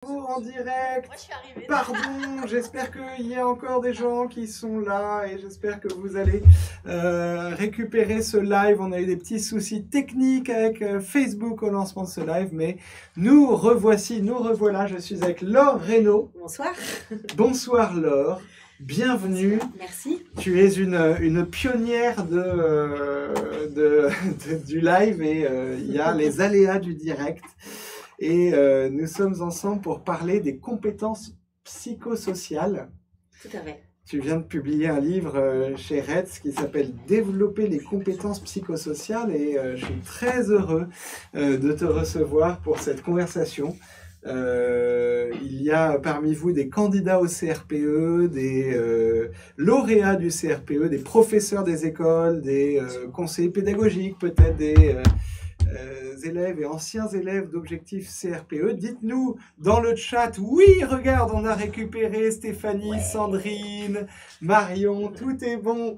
En direct. Moi, je suis arrivée. Pardon, j'espère qu'il y a encore des gens qui sont là et j'espère que vous allez récupérer ce live. On a eu des petits soucis techniques avec Facebook au lancement de ce live, mais nous revoici, nous revoilà. Je suis avec Laure Reynaud. Bonsoir. Bonsoir Laure, bienvenue. Bonsoir. Merci. Tu es une pionnière du live et il y a les aléas du direct. Et nous sommes ensemble pour parler des compétences psychosociales. Tout à fait. Tu viens de publier un livre chez Retz qui s'appelle « Développer les compétences psychosociales » et je suis très heureux de te recevoir pour cette conversation. Il y a parmi vous des candidats au CRPE, des lauréats du CRPE, des professeurs des écoles, des conseillers pédagogiques, peut-être des élèves et anciens élèves d'objectifs CRPE. Dites-nous dans le chat, oui, regarde, on a récupéré Stéphanie, ouais. Sandrine, Marion, tout est bon.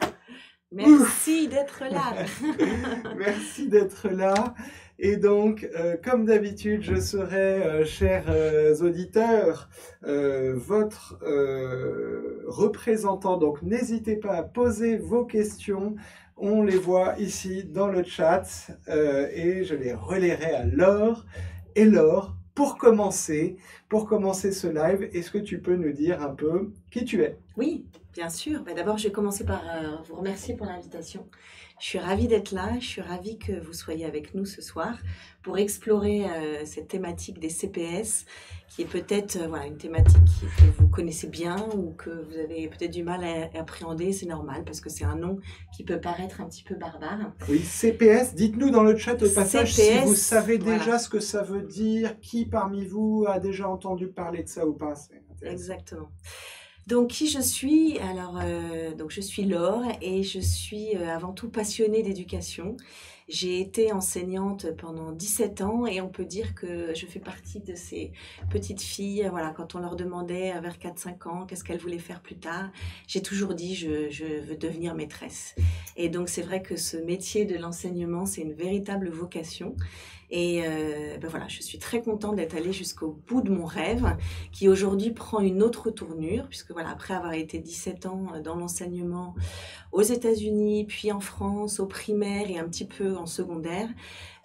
Merci d'être là. Merci d'être là. Et donc, comme d'habitude, je serai, chers auditeurs, votre représentant. Donc, n'hésitez pas à poser vos questions. On les voit ici dans le chat et je les relayerai à Laure. Et Laure, pour commencer ce live, est-ce que tu peux nous dire un peu qui tu es? Oui, bien sûr. D'abord, je vais commencer par vous remercier pour l'invitation. Je suis ravie d'être là, je suis ravie que vous soyez avec nous ce soir pour explorer cette thématique des CPS, qui est peut-être voilà, une thématique que vous connaissez bien ou que vous avez peut-être du mal à appréhender. C'est normal parce que c'est un nom qui peut paraître un petit peu barbare. Oui, CPS, dites-nous dans le chat au passage CPS, si vous savez déjà voilà. ce que ça veut dire, qui parmi vous a déjà entendu parler de ça ou pas. Exactement. Donc, qui je suis? Alors, donc je suis Laure et je suis avant tout passionnée d'éducation. J'ai été enseignante pendant 17 ans et on peut dire que je fais partie de ces petites filles. Voilà, quand on leur demandait vers 4-5 ans qu'est-ce qu'elles voulaient faire plus tard, j'ai toujours dit je veux devenir maîtresse. Et donc, c'est vrai que ce métier de l'enseignement, c'est une véritable vocation. Et voilà, je suis très contente d'être allée jusqu'au bout de mon rêve, qui aujourd'hui prend une autre tournure, puisque voilà, après avoir été 17 ans dans l'enseignement aux États-Unis, puis en France, au primaire et un petit peu en secondaire,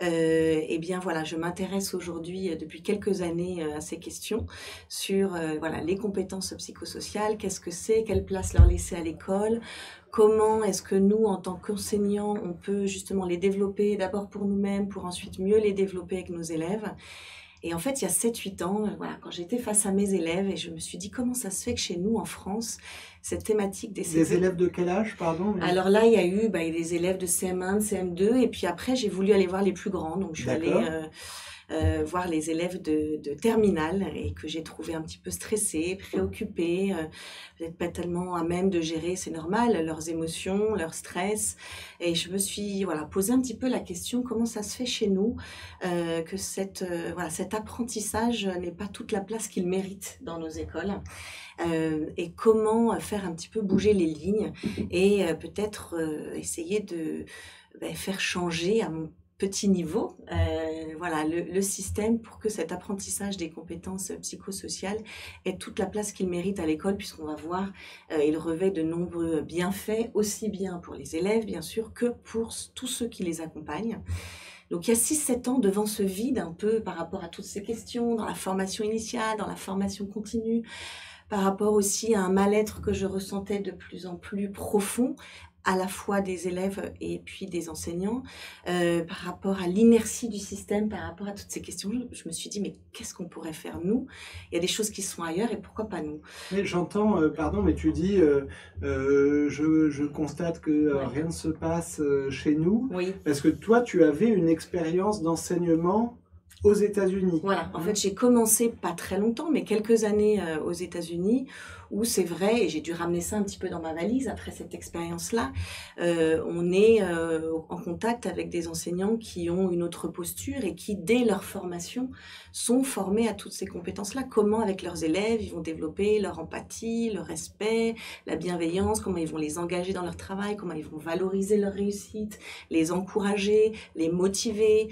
eh bien voilà, je m'intéresse aujourd'hui depuis quelques années à ces questions sur voilà, les compétences psychosociales, qu'est-ce que c'est, quelle place leur laisser à l'école, comment est-ce que nous, en tant qu'enseignants, on peut justement les développer d'abord pour nous-mêmes, pour ensuite mieux les développer avec nos élèves. Et en fait, il y a 7-8 ans, voilà, quand j'étais face à mes élèves, et je me suis dit, comment ça se fait que chez nous, en France, cette thématique des Des élèves de quel âge, pardon? Alors là, il y a eu des élèves de CM1, de CM2, et puis après, j'ai voulu aller voir les plus grands. Donc, je suis allée voir les élèves de terminale et que j'ai trouvé un petit peu stressés, préoccupés, peut-être pas tellement à même de gérer, c'est normal, leurs émotions, leur stress. Et je me suis posé un petit peu la question, comment ça se fait chez nous que cet apprentissage n'ait pas toute la place qu'il mérite dans nos écoles et comment faire un petit peu bouger les lignes et peut-être essayer de faire changer à mon petit niveau, le système pour que cet apprentissage des compétences psychosociales ait toute la place qu'il mérite à l'école, puisqu'on va voir, il revêt de nombreux bienfaits, aussi bien pour les élèves, bien sûr, que pour tous ceux qui les accompagnent. Donc il y a 6-7 ans, devant ce vide un peu par rapport à toutes ces questions, dans la formation initiale, dans la formation continue, par rapport aussi à un mal-être que je ressentais de plus en plus profond, à la fois des élèves et puis des enseignants, par rapport à l'inertie du système, par rapport à toutes ces questions, je me suis dit, mais qu'est-ce qu'on pourrait faire nous? Il y a des choses qui sont ailleurs et pourquoi pas nous? Mais j'entends, pardon, mais tu dis, je constate que rien ne se passe chez nous, oui. Parce que toi, tu avais une expérience d'enseignement aux États-Unis. Voilà, en fait, j'ai commencé pas très longtemps, mais quelques années aux États-Unis, où c'est vrai, et j'ai dû ramener ça un petit peu dans ma valise après cette expérience-là, on est en contact avec des enseignants qui ont une autre posture et qui, dès leur formation, sont formés à toutes ces compétences-là. Comment, avec leurs élèves, ils vont développer leur empathie, leur respect, la bienveillance, comment ils vont les engager dans leur travail, comment ils vont valoriser leur réussite, les encourager, les motiver,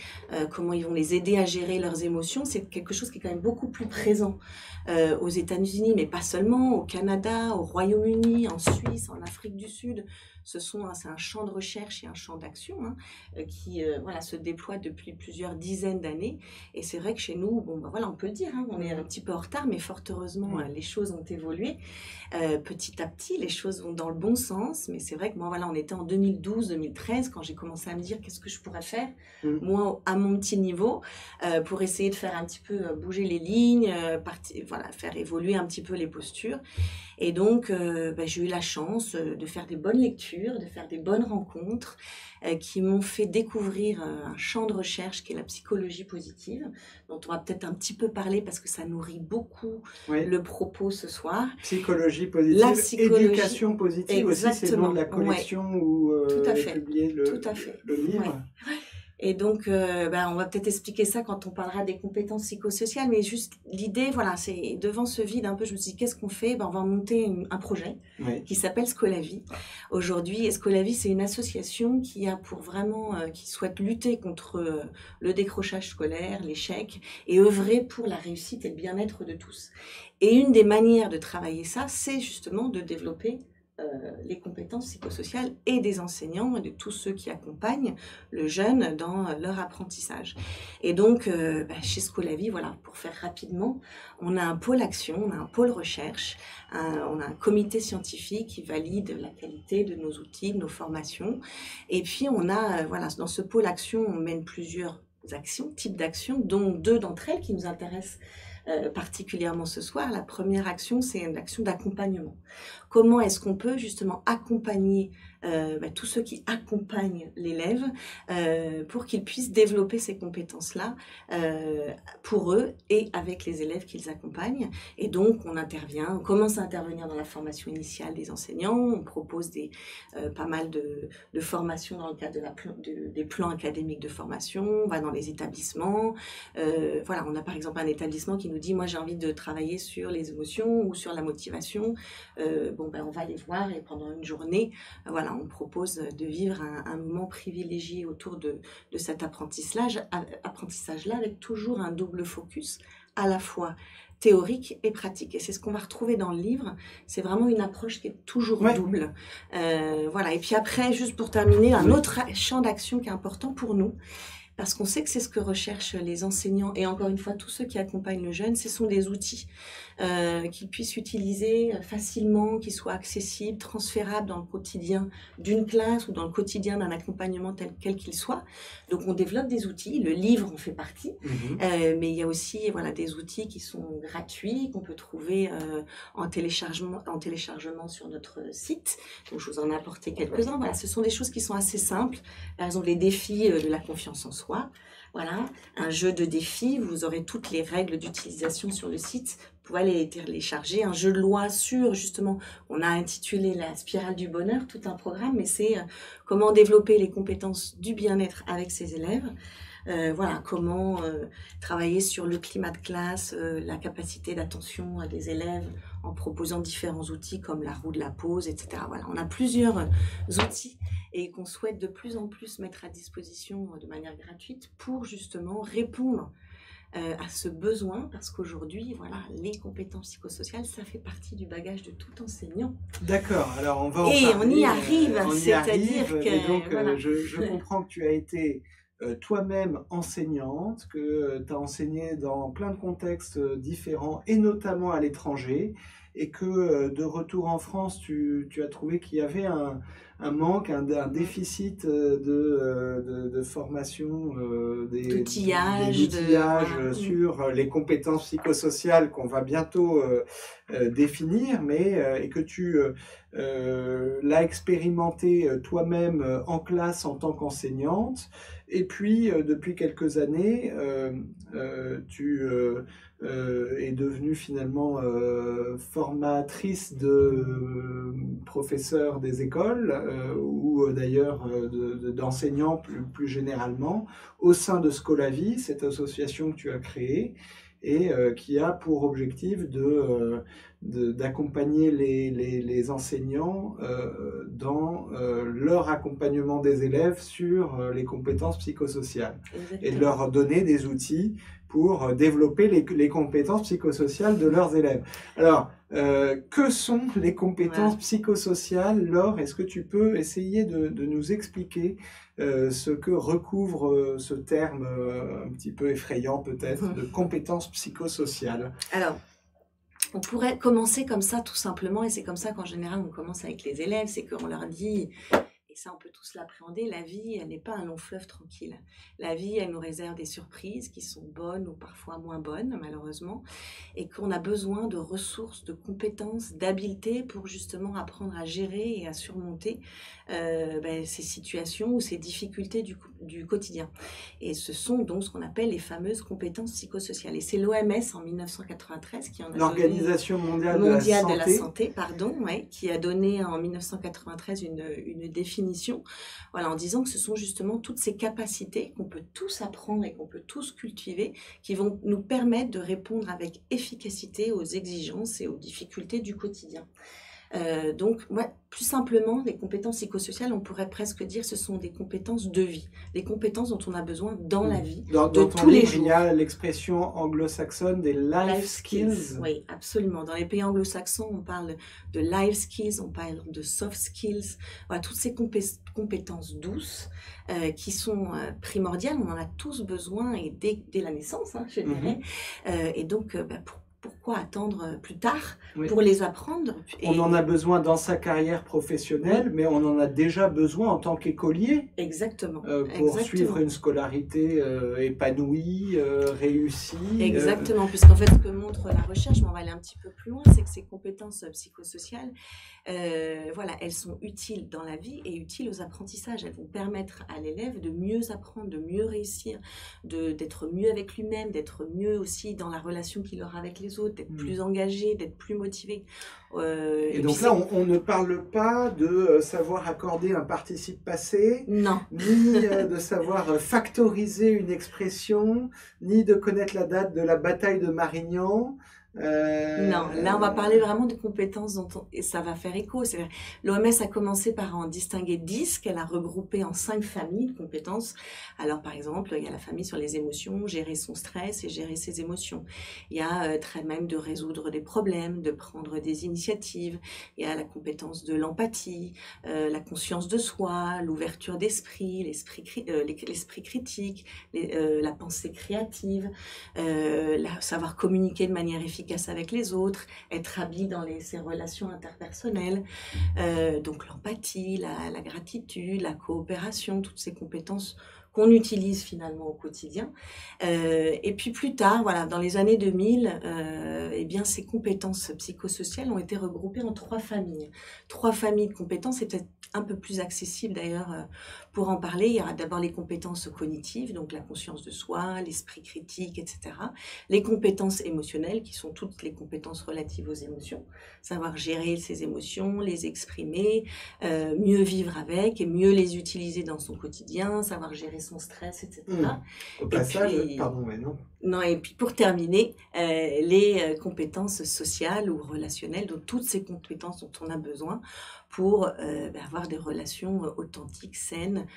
comment ils vont les aider à gérer leurs émotions, c'est quelque chose qui est quand même beaucoup plus présent aux États-Unis, mais pas seulement, au Canada, au Royaume-Uni, en Suisse, en Afrique du Sud. C'est un champ de recherche et un champ d'action qui voilà, se déploie depuis plusieurs dizaines d'années. Et c'est vrai que chez nous, bon, ben voilà, on peut le dire, on est un petit peu en retard, mais fort heureusement, les choses ont évolué. Petit à petit, les choses vont dans le bon sens. Mais c'est vrai que moi, voilà, on était en 2012-2013 quand j'ai commencé à me dire qu'est-ce que je pourrais faire, moi, à mon petit niveau, pour essayer de faire un petit peu bouger les lignes, voilà, faire évoluer un petit peu les postures. Et donc, j'ai eu la chance de faire des bonnes lectures, de faire des bonnes rencontres qui m'ont fait découvrir un champ de recherche qui est la psychologie positive, dont on va peut-être un petit peu parler parce que ça nourrit beaucoup le propos ce soir. Psychologie positive, la psychologie, éducation positive aussi, c'est le nom de la collection où est publié le livre. Ouais. Et donc, on va peut-être expliquer ça quand on parlera des compétences psychosociales, mais juste l'idée, voilà, c'est devant ce vide un peu, je me suis dit, qu'est-ce qu'on fait? On va monter un projet qui s'appelle Scolavie. Aujourd'hui, Scolavie, c'est une association qui a pour vraiment, qui souhaite lutter contre le décrochage scolaire, l'échec, et œuvrer pour la réussite et le bien-être de tous. Et une des manières de travailler ça, c'est justement de développer les compétences psychosociales et des enseignants et de tous ceux qui accompagnent le jeune dans leur apprentissage. Et donc, chez Scolavie, voilà, pour faire rapidement, on a un pôle action, on a un pôle recherche, on a un comité scientifique qui valide la qualité de nos outils, de nos formations. Et puis, on a, voilà, dans ce pôle action, on mène plusieurs actions, types d'actions, dont 2 d'entre elles qui nous intéressent particulièrement ce soir. La première action, c'est une action d'accompagnement. Comment est-ce qu'on peut justement accompagner tous ceux qui accompagnent l'élève pour qu'ils puissent développer ces compétences-là pour eux et avec les élèves qu'ils accompagnent. Et donc, on commence à intervenir dans la formation initiale des enseignants, on propose pas mal de formations dans le cadre des plans académiques de formation, on va dans les établissements. Voilà, on a par exemple un établissement qui nous dit « moi j'ai envie de travailler sur les émotions ou sur la motivation ». On va les voir et pendant une journée, voilà, on propose de vivre un moment privilégié autour de cet apprentissage-là avec toujours un double focus, à la fois théorique et pratique. Et c'est ce qu'on va retrouver dans le livre. C'est vraiment une approche qui est toujours double. Voilà. Et puis après, juste pour terminer, un autre champ d'action qui est important pour nous, parce qu'on sait que c'est ce que recherchent les enseignants et encore une fois tous ceux qui accompagnent le jeune, ce sont des outils qu'ils puissent utiliser facilement, qui soient accessibles, transférables dans le quotidien d'une classe ou dans le quotidien d'un accompagnement quel qu'il soit. Donc on développe des outils, le livre en fait partie, mais il y a aussi des outils qui sont gratuits, qu'on peut trouver en téléchargement sur notre site. Donc je vous en ai apporté quelques-uns. Voilà, ce sont des choses qui sont assez simples. Par exemple, les défis de la confiance en soi. Voilà, un jeu de défis, vous aurez toutes les règles d'utilisation sur le site, vous pouvez aller les télécharger. Un jeu de loi sur, justement, on a intitulé la spirale du bonheur, tout un programme, mais c'est comment développer les compétences du bien-être avec ses élèves. Voilà, comment travailler sur le climat de classe, la capacité d'attention des élèves en proposant différents outils comme la roue de la pause, etc. Voilà, on a plusieurs outils et qu'on souhaite de plus en plus mettre à disposition de manière gratuite pour justement répondre à ce besoin, parce qu'aujourd'hui, voilà, les compétences psychosociales, ça fait partie du bagage de tout enseignant. D'accord, alors on va en parler. Et on y arrive, c'est-à-dire que... Donc, voilà. je comprends que tu as été toi-même enseignante, que tu as enseigné dans plein de contextes différents, et notamment à l'étranger, et que de retour en France, tu as trouvé qu'il y avait un manque, un déficit de formation, d'outillage sur les compétences psychosociales qu'on va bientôt définir, et que tu l'as expérimenté toi-même en classe en tant qu'enseignante. Et puis, depuis quelques années, tu est devenue finalement formatrice de professeurs des écoles ou d'ailleurs d'enseignants plus généralement au sein de Scolavie, cette association que tu as créée. et qui a pour objectif d'accompagner les enseignants dans leur accompagnement des élèves sur les compétences psychosociales. Exactement. Et de leur donner des outils pour développer les compétences psychosociales de leurs élèves. Alors, que sont les compétences psychosociales, Laure? Est-ce que tu peux essayer de nous expliquer ce que recouvre ce terme un petit peu effrayant peut-être, de compétences psychosociales? Alors, on pourrait commencer comme ça tout simplement, et c'est comme ça qu'en général on commence avec les élèves, c'est qu'on leur dit... Et ça, on peut tous l'appréhender, la vie, elle n'est pas un long fleuve tranquille. La vie, elle nous réserve des surprises qui sont bonnes ou parfois moins bonnes, malheureusement, et qu'on a besoin de ressources, de compétences, d'habiletés pour justement apprendre à gérer et à surmonter ces situations ou ces difficultés du quotidien. Et ce sont donc ce qu'on appelle les fameuses compétences psychosociales. Et c'est l'OMS en 1993 qui en a l'Organisation mondiale de la santé, qui a donné en 1993 une définition, voilà, en disant que ce sont justement toutes ces capacités qu'on peut tous apprendre et qu'on peut tous cultiver qui vont nous permettre de répondre avec efficacité aux exigences et aux difficultés du quotidien. Donc, moi, plus simplement, les compétences psychosociales, on pourrait presque dire ce sont des compétences de vie, des compétences dont on a besoin dans la vie, dans tous les jours. Il y a l'expression anglo-saxonne des life skills. Oui, absolument. Dans les pays anglo-saxons, on parle de life skills, on parle de soft skills, voilà, toutes ces compétences douces qui sont primordiales, on en a tous besoin et dès la naissance, je dirais. Et donc, pourquoi attendre plus tard pour les apprendre? On en a besoin dans sa carrière professionnelle, mais on en a déjà besoin en tant qu'écolier. Exactement. Pour suivre une scolarité épanouie, réussie. Exactement, puisqu'en fait, ce que montre la recherche, mais on va aller un petit peu plus loin, c'est que ces compétences psychosociales, voilà, elles sont utiles dans la vie et utiles aux apprentissages. Elles vont permettre à l'élève de mieux apprendre, de mieux réussir, d'être mieux avec lui-même, d'être mieux aussi dans la relation qu'il aura avec les autres, d'être plus engagé, d'être plus motivé. Et donc là, on ne parle pas de savoir accorder un participe passé, non, ni de savoir factoriser une expression, ni de connaître la date de la bataille de Marignan. Non, là on va parler vraiment de compétences et ça va faire écho. L'OMS a commencé par en distinguer 10 qu'elle a regroupé en 5 familles de compétences. Alors par exemple, il y a la famille sur les émotions, gérer son stress et gérer ses émotions. Il y a même de résoudre des problèmes, de prendre des initiatives. Il y a la compétence de l'empathie, la conscience de soi, l'ouverture d'esprit, l'esprit critique, la pensée créative, savoir communiquer de manière efficace avec les autres, être habile dans ses relations interpersonnelles, donc l'empathie, la gratitude, la coopération, toutes ces compétences qu'on utilise finalement au quotidien. Et puis plus tard, voilà, dans les années 2000, eh bien, ces compétences psychosociales ont été regroupées en 3 familles. 3 familles de compétences, c'est peut-être un peu plus accessible d'ailleurs pour en parler. Il y aura d'abord les compétences cognitives, donc la conscience de soi, l'esprit critique, etc. Les compétences émotionnelles, qui sont toutes les compétences relatives aux émotions, savoir gérer ses émotions, les exprimer, mieux vivre avec et mieux les utiliser dans son quotidien, savoir gérer son stress, etc. Au passage, pardon, mais non. Non, et puis pour terminer, les compétences sociales ou relationnelles, donc toutes ces compétences dont on a besoin pour avoir des relations authentiques, saines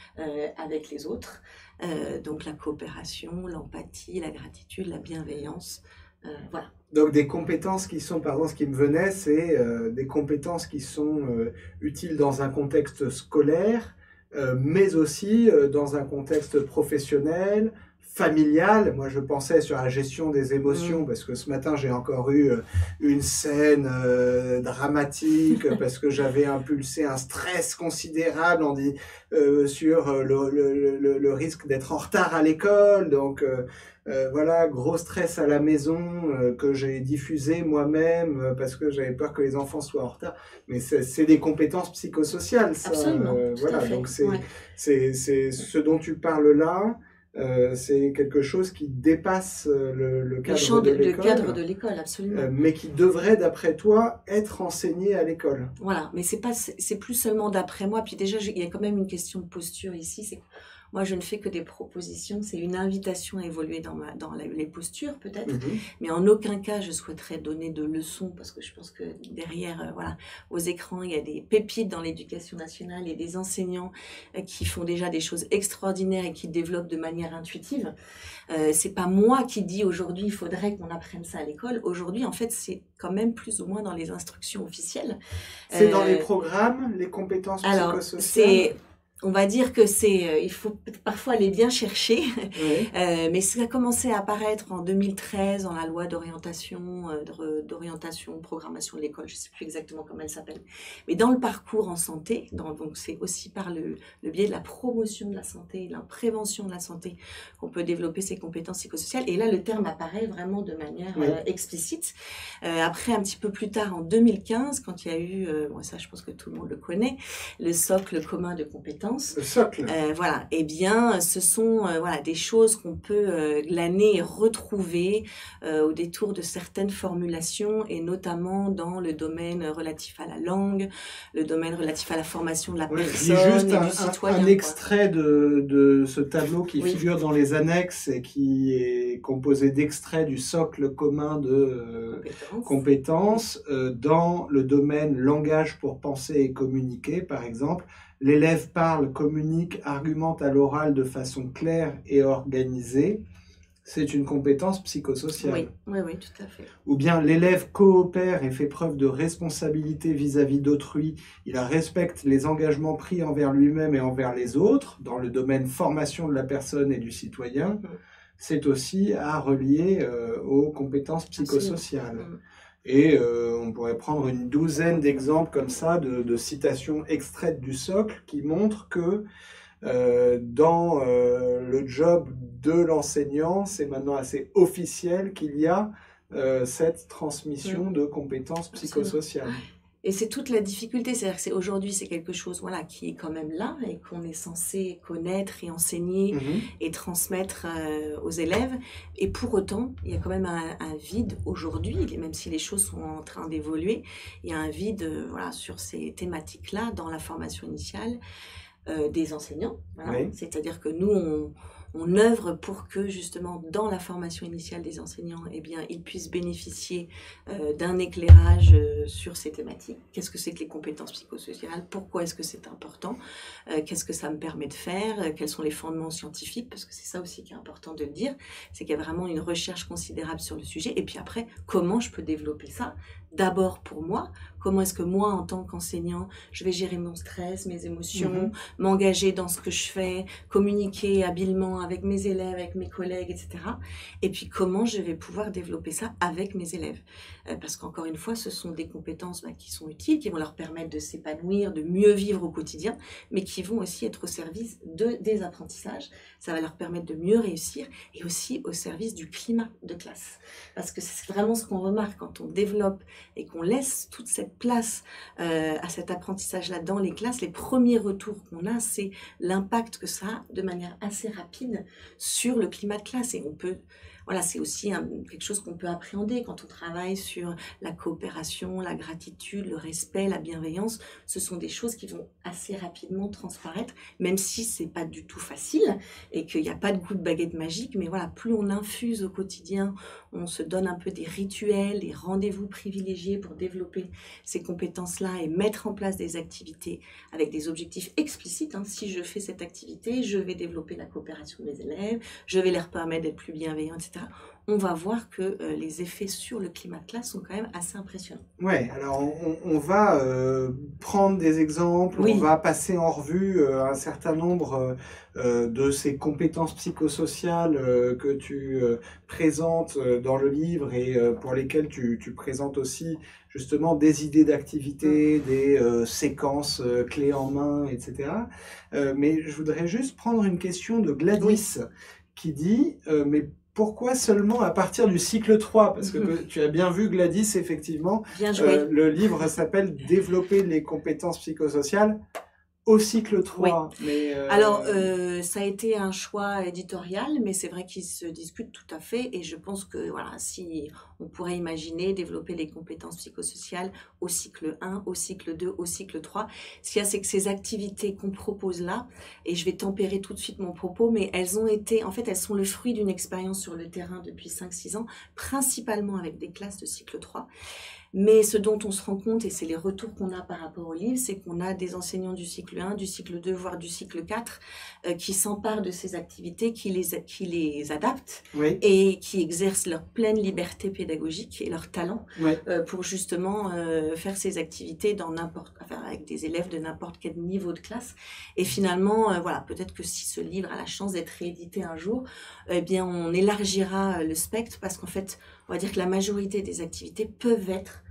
avec les autres. Donc la coopération, l'empathie, la gratitude, la bienveillance, voilà. Donc des compétences qui sont, pardon, ce qui me venait, c'est des compétences qui sont utiles dans un contexte scolaire, mais aussi dans un contexte professionnel, familial. Moi, je pensais sur la gestion des émotions, parce que ce matin, j'ai encore eu une scène dramatique, parce que j'avais impulsé un stress considérable sur le risque d'être en retard à l'école. Donc, voilà, gros stress à la maison que j'ai diffusé moi-même parce que j'avais peur que les enfants soient en retard. Mais c'est des compétences psychosociales, ça. Absolument, voilà, donc c'est ce dont tu parles là. C'est quelque chose qui dépasse le cadre de l'école. Le cadre de l'école, absolument. Mais qui devrait, d'après toi, être enseigné à l'école. Voilà, mais c'est plus seulement d'après moi. Puis déjà, il y a quand même une question de posture ici. C'est Moi, je ne fais que des propositions. C'est une invitation à évoluer dans les postures, peut-être. Mais en aucun cas, je souhaiterais donner de leçons parce que je pense que derrière, voilà, aux écrans, il y a des pépites dans l'éducation nationale et des enseignants qui font déjà des choses extraordinaires et qui développent de manière intuitive. C'est pas moi qui dis aujourd'hui, il faudrait qu'on apprenne ça à l'école. Aujourd'hui, en fait, c'est quand même plus ou moins dans les instructions officielles. C'est dans les programmes, les compétences psychosociales? On va dire que il faut parfois aller bien chercher, oui. Mais ça a commencé à apparaître en 2013 dans la loi d'orientation, programmation de l'école, je ne sais plus exactement comment elle s'appelle. Mais dans le parcours en santé, donc c'est aussi par le biais de la promotion de la santé, de la prévention de la santé, qu'on peut développer ces compétences psychosociales. Et là, le terme apparaît vraiment de manière explicite. Après, un petit peu plus tard, en 2015, quand il y a eu, ça je pense que tout le monde le connaît, le socle commun de compétences. Le socle. Voilà. Eh bien, ce sont des choses qu'on peut glaner et retrouver au détour de certaines formulations et notamment dans le domaine relatif à la langue, le domaine relatif à la formation de la personne et du citoyen. Un extrait de ce tableau qui figure dans les annexes et qui est composé d'extraits du socle commun de compétences dans le domaine langage pour penser et communiquer, par exemple. L'élève parle, communique, argumente à l'oral de façon claire et organisée. C'est une compétence psychosociale. Oui, tout à fait. Ou bien l'élève coopère et fait preuve de responsabilité vis-à-vis d'autrui. Il respecte les engagements pris envers lui-même et envers les autres dans le domaine formation de la personne et du citoyen. C'est aussi à relier aux compétences psychosociales. Et on pourrait prendre une douzaine d'exemples comme ça, de citations extraites du socle qui montrent que dans le job de l'enseignant, c'est maintenant assez officiel qu'il y a cette transmission de compétences psychosociales. Et c'est toute la difficulté, c'est-à-dire que aujourd'hui c'est quelque chose qui est quand même là et qu'on est censé connaître et enseigner et transmettre aux élèves. Et pour autant, il y a quand même un vide aujourd'hui, même si les choses sont en train d'évoluer, il y a un vide sur ces thématiques-là dans la formation initiale des enseignants. C'est-à-dire que nous, on œuvre pour que justement dans la formation initiale des enseignants, ils puissent bénéficier d'un éclairage sur ces thématiques. Qu'est-ce que c'est que les compétences psychosociales? Pourquoi est-ce que c'est important? Qu'est-ce que ça me permet de faire? Quels sont les fondements scientifiques? Parce que c'est ça aussi qui est important de le dire, c'est qu'il y a vraiment une recherche considérable sur le sujet. Et puis après, comment je peux développer ça? D'abord pour moi, comment est-ce que moi, en tant qu'enseignant, je vais gérer mon stress, mes émotions, m'engager dans ce que je fais, communiquer habilement avec mes élèves, avec mes collègues, etc. Et puis comment je vais pouvoir développer ça avec mes élèves. Parce qu'encore une fois, ce sont des compétences qui sont utiles, qui vont leur permettre de s'épanouir, de mieux vivre au quotidien, mais qui vont aussi être au service des apprentissages. Ça va leur permettre de mieux réussir et aussi au service du climat de classe. Parce que c'est vraiment ce qu'on remarque quand on développe et qu'on laisse toute cette place à cet apprentissage-là dans les classes. Les premiers retours qu'on a, c'est l'impact que ça a de manière assez rapide sur le climat de classe. Et on peut... c'est aussi quelque chose qu'on peut appréhender quand on travaille sur la coopération, la gratitude, le respect, la bienveillance. Ce sont des choses qui vont assez rapidement transparaître, même si c'est pas du tout facile et qu'il n'y a pas de coup de baguette magique. Mais plus on infuse au quotidien, on se donne un peu des rituels, des rendez-vous privilégiés pour développer ces compétences-là et mettre en place des activités avec des objectifs explicites. Si je fais cette activité, je vais développer la coopération de mes élèves, je vais leur permettre d'être plus bienveillants, etc. On va voir que les effets sur le climat de classe sont quand même assez impressionnants. Ouais, alors on va prendre des exemples, on va passer en revue un certain nombre de ces compétences psychosociales que tu présentes dans le livre et pour lesquelles tu présentes aussi justement des idées d'activité, des séquences clés en main, etc. Mais je voudrais juste prendre une question de Gladys qui dit mais pourquoi seulement à partir du cycle 3? Parce que tu as bien vu, Gladys, effectivement, bien joué. Le livre s'appelle « Développer les compétences psychosociales au cycle 3, mais Alors, ça a été un choix éditorial, mais c'est vrai qu'il se discute tout à fait. Et je pense que voilà, si on pourrait imaginer développer les compétences psychosociales au cycle 1, au cycle 2, au cycle 3, ce qu'il y a, c'est que ces activités qu'on propose là, et je vais tempérer tout de suite mon propos, mais elles ont été, en fait, elles sont le fruit d'une expérience sur le terrain depuis 5-6 ans, principalement avec des classes de cycle 3. Mais ce dont on se rend compte, et c'est les retours qu'on a par rapport au livre, c'est qu'on a des enseignants du cycle 1, du cycle 2, voire du cycle 4, qui s'emparent de ces activités, qui les adaptent et qui exercent leur pleine liberté pédagogique et leur talent pour justement faire ces activités avec des élèves de n'importe quel niveau de classe. Et finalement, voilà, peut-être que si ce livre a la chance d'être réédité un jour, eh bien, on élargira le spectre parce qu'en fait, on va dire que la majorité des activités peuvent être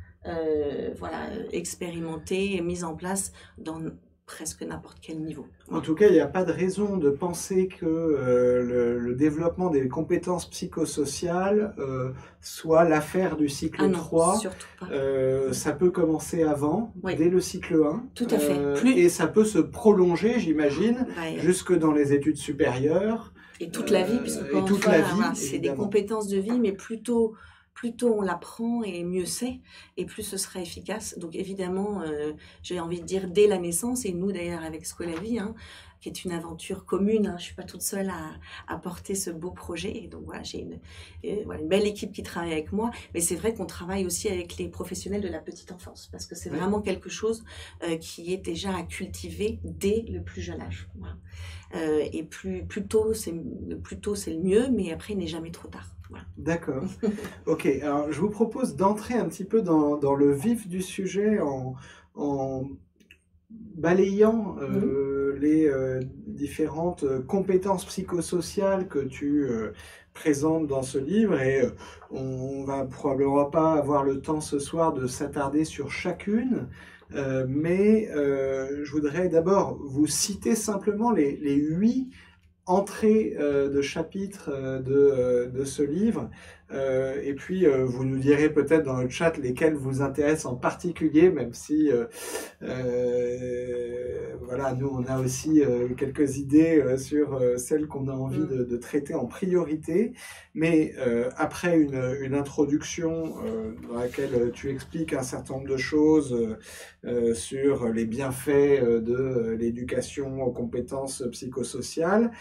expérimentées et mises en place dans presque n'importe quel niveau. En tout cas, il n'y a pas de raison de penser que le développement des compétences psychosociales soit l'affaire du cycle 3. Surtout pas. Ça peut commencer avant, dès le cycle 1. Tout à fait. Et ça peut se prolonger, j'imagine, jusque dans les études supérieures. Et toute la vie, puisque c'est des compétences de vie, mais plutôt on l'apprend et mieux c'est, et plus ce sera efficace. Donc évidemment, j'ai envie de dire dès la naissance, et nous d'ailleurs avec Scolavie, qui est une aventure commune, je ne suis pas toute seule à porter ce beau projet. Et donc voilà, j'ai une belle équipe qui travaille avec moi, mais c'est vrai qu'on travaille aussi avec les professionnels de la petite enfance, parce que c'est vraiment quelque chose qui est déjà à cultiver dès le plus jeune âge. Voilà. Et plus tôt c'est le mieux, mais après il n'est jamais trop tard. Voilà. D'accord. Ok, alors je vous propose d'entrer un petit peu dans le vif du sujet en balayant les différentes compétences psychosociales que tu présentes dans ce livre, et on va probablement pas avoir le temps ce soir de s'attarder sur chacune. Mais je voudrais d'abord vous citer simplement les 8 entrées de chapitres de ce livre, et puis vous nous direz peut-être dans le chat lesquelles vous intéressent en particulier, même si voilà, nous on a aussi quelques idées sur celles qu'on a envie de traiter en priorité. Mais après une introduction dans laquelle tu expliques un certain nombre de choses sur les bienfaits de l'éducation aux compétences psychosociales,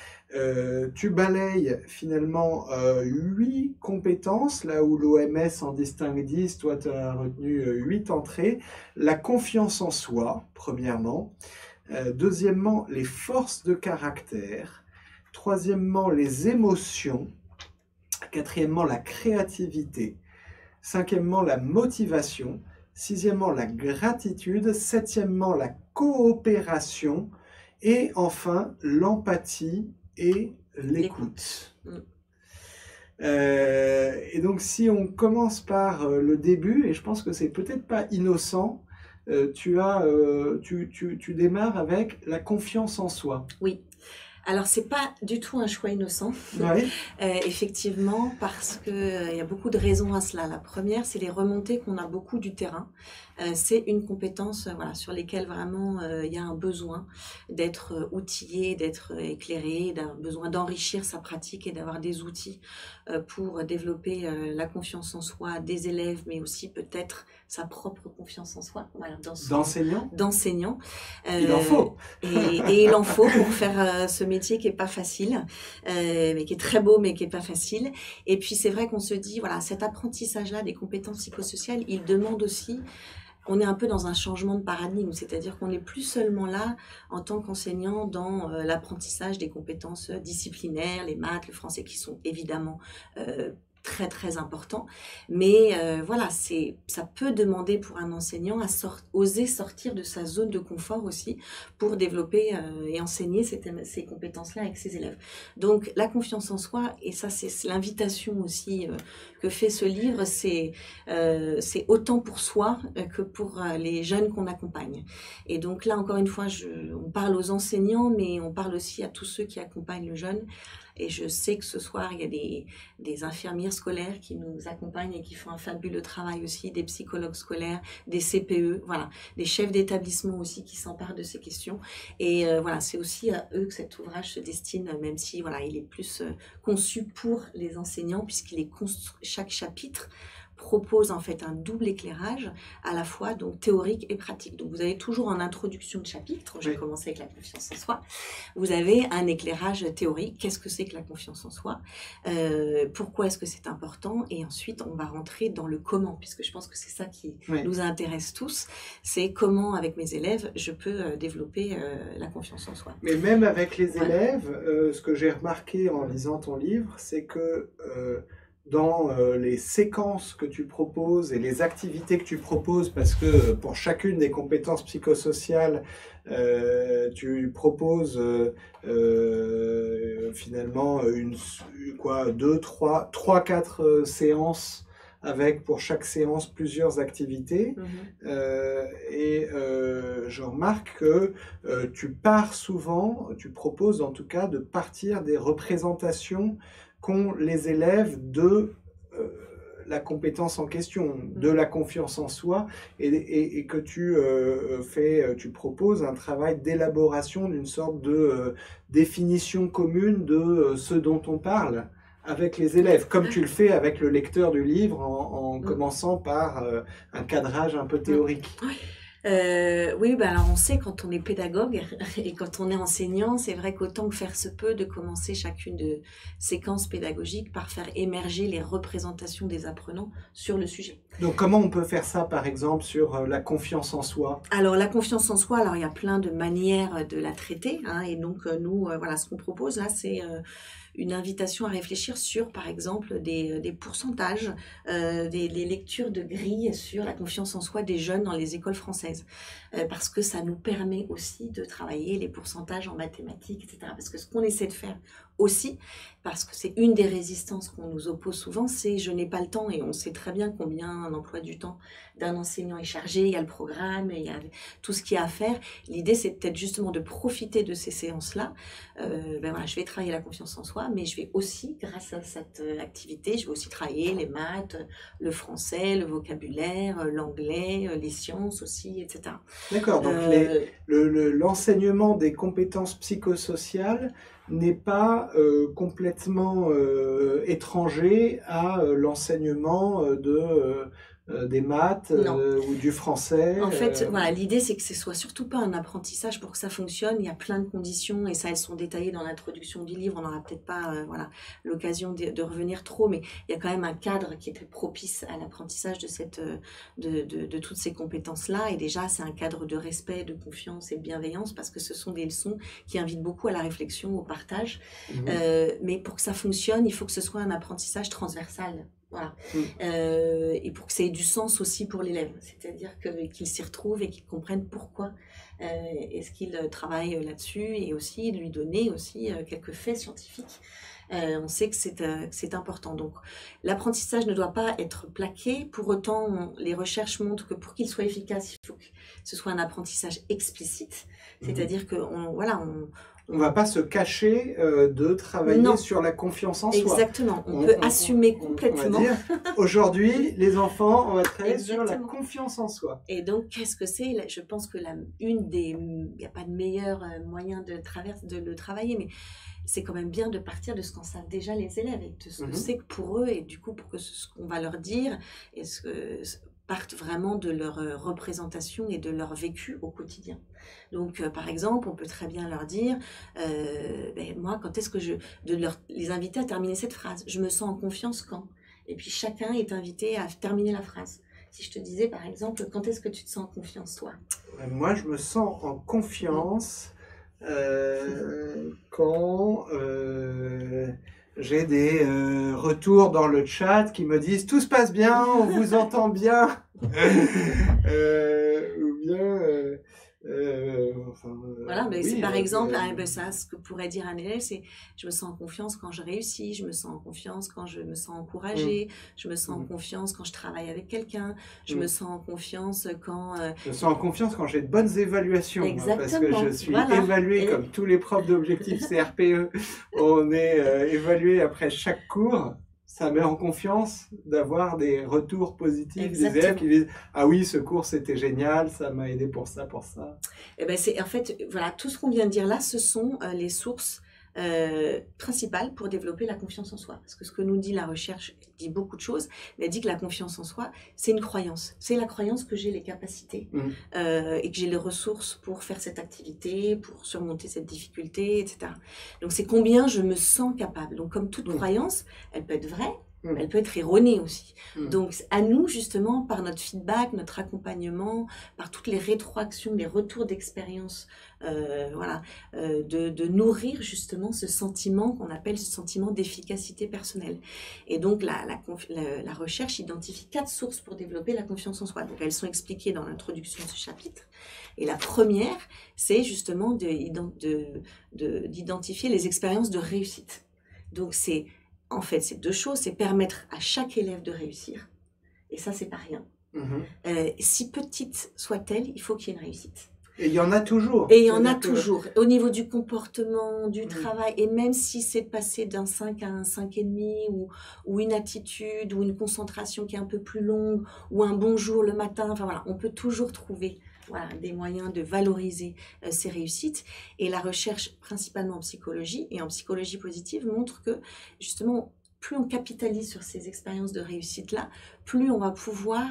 tu balayes finalement 8 compétences, là où l'OMS en distingue 10, toi tu as retenu 8 entrées. La confiance en soi, premièrement. Deuxièmement, les forces de caractère. Troisièmement, les émotions. Quatrièmement, la créativité. Cinquièmement, la motivation. Sixièmement, la gratitude. Septièmement, la coopération. Et enfin, l'empathie et l'écoute. Et donc, si on commence par le début, et je pense que c'est peut-être pas innocent, tu démarres avec la confiance en soi. Oui. Alors, c'est pas du tout un choix innocent, effectivement, parce que y a beaucoup de raisons à cela. La première, c'est les remontées qu'on a beaucoup du terrain. C'est une compétence sur lesquelles vraiment il y a un besoin d'être outillé, d'être éclairé, d'un besoin d'enrichir sa pratique et d'avoir des outils pour développer la confiance en soi des élèves, mais aussi peut-être sa propre confiance en soi. Voilà, d'enseignant. Il en faut. Et il en faut pour faire ce métier qui est pas facile, mais qui est très beau, mais qui est pas facile. Et puis c'est vrai qu'on se dit, voilà, cet apprentissage-là des compétences psychosociales, il demande aussi, on est un peu dans un changement de paradigme, c'est-à-dire qu'on n'est plus seulement là en tant qu'enseignant dans l'apprentissage des compétences disciplinaires, les maths, le français, qui sont évidemment très très important, mais voilà, ça peut demander pour un enseignant à oser sortir de sa zone de confort aussi pour développer et enseigner ces compétences-là avec ses élèves. Donc la confiance en soi, et ça c'est l'invitation aussi que fait ce livre, c'est autant pour soi que pour les jeunes qu'on accompagne. Et donc là encore une fois, on parle aux enseignants, mais on parle aussi à tous ceux qui accompagnent le jeune. Et je sais que ce soir, il y a des infirmières scolaires qui nous accompagnent et qui font un fabuleux travail aussi, des psychologues scolaires, des CPE, voilà, des chefs d'établissement aussi qui s'emparent de ces questions. Et voilà, c'est aussi à eux que cet ouvrage se destine, même si voilà, il est plus conçu pour les enseignants, puisqu'il est construit, chaque chapitre propose en fait un double éclairage, à la fois donc théorique et pratique. Donc vous avez toujours en introduction de chapitre, j'ai commencé avec la confiance en soi, vous avez un éclairage théorique, qu'est-ce que c'est que la confiance en soi, pourquoi est-ce que c'est important, et ensuite on va rentrer dans le comment, puisque je pense que c'est ça qui nous intéresse tous, c'est comment avec mes élèves je peux développer la confiance en soi. Mais même avec les élèves, ce que j'ai remarqué en lisant ton livre, c'est que dans les séquences que tu proposes et les activités que tu proposes, parce que pour chacune des compétences psychosociales, tu proposes finalement trois, quatre séances avec pour chaque séance plusieurs activités. Je remarque que tu pars souvent, tu proposes en tout cas de partir des représentations qu'ont les élèves de la compétence en question, de la confiance en soi, et que tu proposes un travail d'élaboration d'une sorte de définition commune de ce dont on parle avec les élèves, comme tu le fais avec le lecteur du livre en commençant par un cadrage un peu théorique. Oui, bah alors on sait quand on est pédagogue et quand on est enseignant, c'est vrai qu'autant que faire se peut de commencer chacune de séquences pédagogiques par faire émerger les représentations des apprenants sur le sujet. Donc comment on peut faire ça par exemple sur la confiance en soi? Alors la confiance en soi, alors il y a plein de manières de la traiter, hein, et donc nous, voilà, ce qu'on propose là, c'est une invitation à réfléchir sur, par exemple, des pourcentages, des lectures de grilles sur la confiance en soi des jeunes dans les écoles françaises. Parce que ça nous permet aussi de travailler les pourcentages en mathématiques, etc. Parce que ce qu'on essaie de faire aussi, parce que c'est une des résistances qu'on nous oppose souvent, c'est je n'ai pas le temps, et on sait très bien combien un emploi du temps d'un enseignant est chargé, il y a le programme, il y a tout ce qu'il y a à faire. L'idée, c'est peut-être justement de profiter de ces séances-là. Voilà, je vais travailler la confiance en soi, mais je vais aussi, grâce à cette activité, je vais aussi travailler les maths, le français, le vocabulaire, l'anglais, les sciences aussi, etc. D'accord, donc l'enseignement des compétences psychosociales n'est pas complètement étranger à l'enseignement des maths ou du français. En fait, voilà, l'idée c'est que ce soit surtout pas un apprentissage. Pour que ça fonctionne, il y a plein de conditions, et ça, elles sont détaillées dans l'introduction du livre. On n'aura peut-être pas voilà, l'occasion de revenir trop, mais il y a quand même un cadre qui est propice à l'apprentissage de toutes ces compétences-là. Et déjà, c'est un cadre de respect, de confiance et de bienveillance, parce que ce sont des leçons qui invitent beaucoup à la réflexion, au partage. Mais pour que ça fonctionne, il faut que ce soit un apprentissage transversal. Voilà. Et pour que ça ait du sens aussi pour l'élève, c'est-à-dire qu'il s'y retrouve et qu'il comprenne pourquoi est-ce qu'il travaille là-dessus, et aussi lui donner aussi quelques faits scientifiques. On sait que c'est important. Donc l'apprentissage ne doit pas être plaqué. Pour autant, les recherches montrent que pour qu'il soit efficace, il faut que ce soit un apprentissage explicite, c'est-à-dire que on ne va pas se cacher de travailler sur la confiance en soi. Exactement, on peut assumer complètement. On va dire, aujourd'hui, les enfants, on va travailler sur la confiance en soi. Et donc, qu'est-ce que c'est? Je pense que il n'y a pas de meilleur moyen de le travailler, mais c'est quand même bien de partir de ce qu'en savent déjà les élèves, et de ce que c'est que pour eux, et du coup, pour que ce qu'on va leur dire, et partent vraiment de leur représentation et de leur vécu au quotidien. Donc, par exemple, on peut très bien leur dire, moi, quand est-ce que les inviter à terminer cette phrase? Je me sens en confiance quand? Et puis, chacun est invité à terminer la phrase. Si je te disais, par exemple, quand est-ce que tu te sens en confiance, toi? Moi, je me sens en confiance quand j'ai des retours dans le chat qui me disent « Tout se passe bien, on vous entend bien ». Ou bien Voilà, mais oui, c'est par exemple, ça, ce que pourrait dire un élève, c'est je me sens en confiance quand je réussis, je me sens en confiance quand je me sens encouragée, je me sens en confiance quand je travaille avec quelqu'un, je me sens en confiance quand... Je me sens en confiance quand j'ai de bonnes évaluations, parce que je suis voilà. évalué comme tous les profs d'objectifs CRPE. On est évalué après chaque cours. Ça met en confiance d'avoir des retours positifs des élèves qui disent « Ah oui, ce cours, c'était génial, ça m'a aidé pour ça, pour ça. » Et ben en fait, voilà, tout ce qu'on vient de dire là, ce sont les sources principales pour développer la confiance en soi. Parce que ce que nous dit la recherche dit beaucoup de choses, mais elle dit que la confiance en soi, c'est une croyance. C'est la croyance que j'ai les capacités et que j'ai les ressources pour faire cette activité, pour surmonter cette difficulté, etc. Donc c'est combien je me sens capable. Donc comme toute croyance, elle peut être vraie, elle peut être erronée aussi. Donc à nous justement, par notre feedback, notre accompagnement, par toutes les rétroactions, les retours d'expérience, de nourrir justement ce sentiment qu'on appelle ce sentiment d'efficacité personnelle. Et donc la recherche identifie 4 sources pour développer la confiance en soi. Donc elles sont expliquées dans l'introduction de ce chapitre. Et la première, c'est justement d'identifier les expériences de réussite. Donc en fait, c'est 2 choses, c'est permettre à chaque élève de réussir. Et ça, c'est pas rien. Si petite soit-elle, il faut qu'il y ait une réussite. Et il y en a toujours. Et il y en a toujours. Au niveau du comportement, du travail, et même si c'est de passer d'un 5 à un 5,5, ou une attitude, ou une concentration qui est un peu plus longue, ou un bonjour le matin, enfin voilà, on peut toujours trouver des moyens de valoriser ces réussites. Et la recherche, principalement en psychologie et en psychologie positive, montre que justement, plus on capitalise sur ces expériences de réussite-là, plus on va pouvoir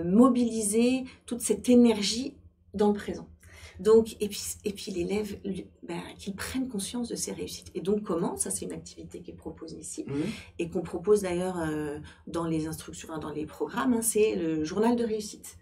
mobiliser toute cette énergie dans le présent. Donc, et puis l'élève, qu'il prenne conscience de ses réussites. Et donc comment? Ça, c'est une activité qui est proposée ici et qu'on propose d'ailleurs dans les instructions, dans les programmes, c'est le journal de réussite.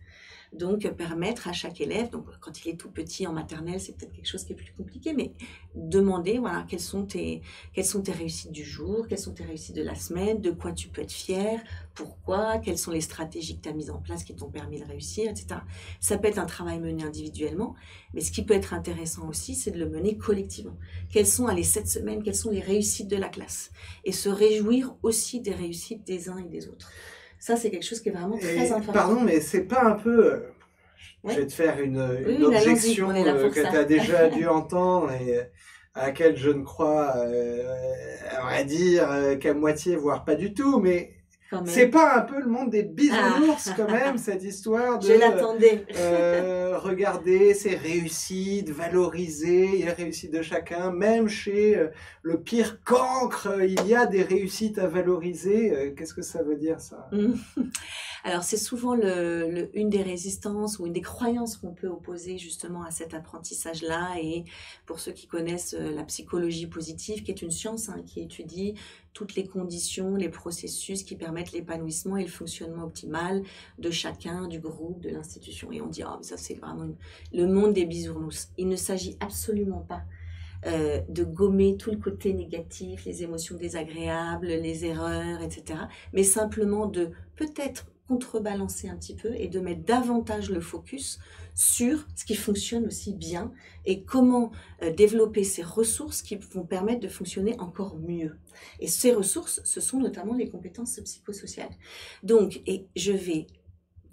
Donc, permettre à chaque élève, donc quand il est tout petit en maternelle, c'est peut-être quelque chose qui est plus compliqué, mais demander, quelles sont tes réussites du jour, quelles sont tes réussites de la semaine, de quoi tu peux être fier, pourquoi, quelles sont les stratégies que tu as mises en place qui t'ont permis de réussir, etc. Ça peut être un travail mené individuellement, mais ce qui peut être intéressant aussi, c'est de le mener collectivement. Quelles sont, cette semaine, quelles sont les réussites de la classe? Et se réjouir aussi des réussites des uns et des autres. Ça, c'est quelque chose qui est vraiment très important. Pardon, mais c'est pas un peu... Je vais te faire une objection que tu as déjà dû entendre et à laquelle je ne crois, on va dire, qu'à moitié, voire pas du tout, mais c'est pas un peu le monde des bisounours quand même, cette histoire de... Je l'attendais. Regarder ses réussites, valoriser les réussites de chacun, même chez le pire cancre, il y a des réussites à valoriser. Qu'est-ce que ça veut dire, ça? Alors, c'est souvent une des résistances ou une des croyances qu'on peut opposer justement à cet apprentissage-là. Et pour ceux qui connaissent la psychologie positive, qui est une science qui étudie toutes les conditions, les processus qui permettent l'épanouissement et le fonctionnement optimal de chacun, du groupe, de l'institution. Et on dit, mais ça c'est vraiment le monde des bisounours. Il ne s'agit absolument pas de gommer tout le côté négatif, les émotions désagréables, les erreurs, etc. Mais simplement de peut-être contrebalancer un petit peu et de mettre davantage le focus sur ce qui fonctionne aussi bien et comment développer ces ressources qui vont permettre de fonctionner encore mieux. Et ces ressources, ce sont notamment les compétences psychosociales. Donc, et je vais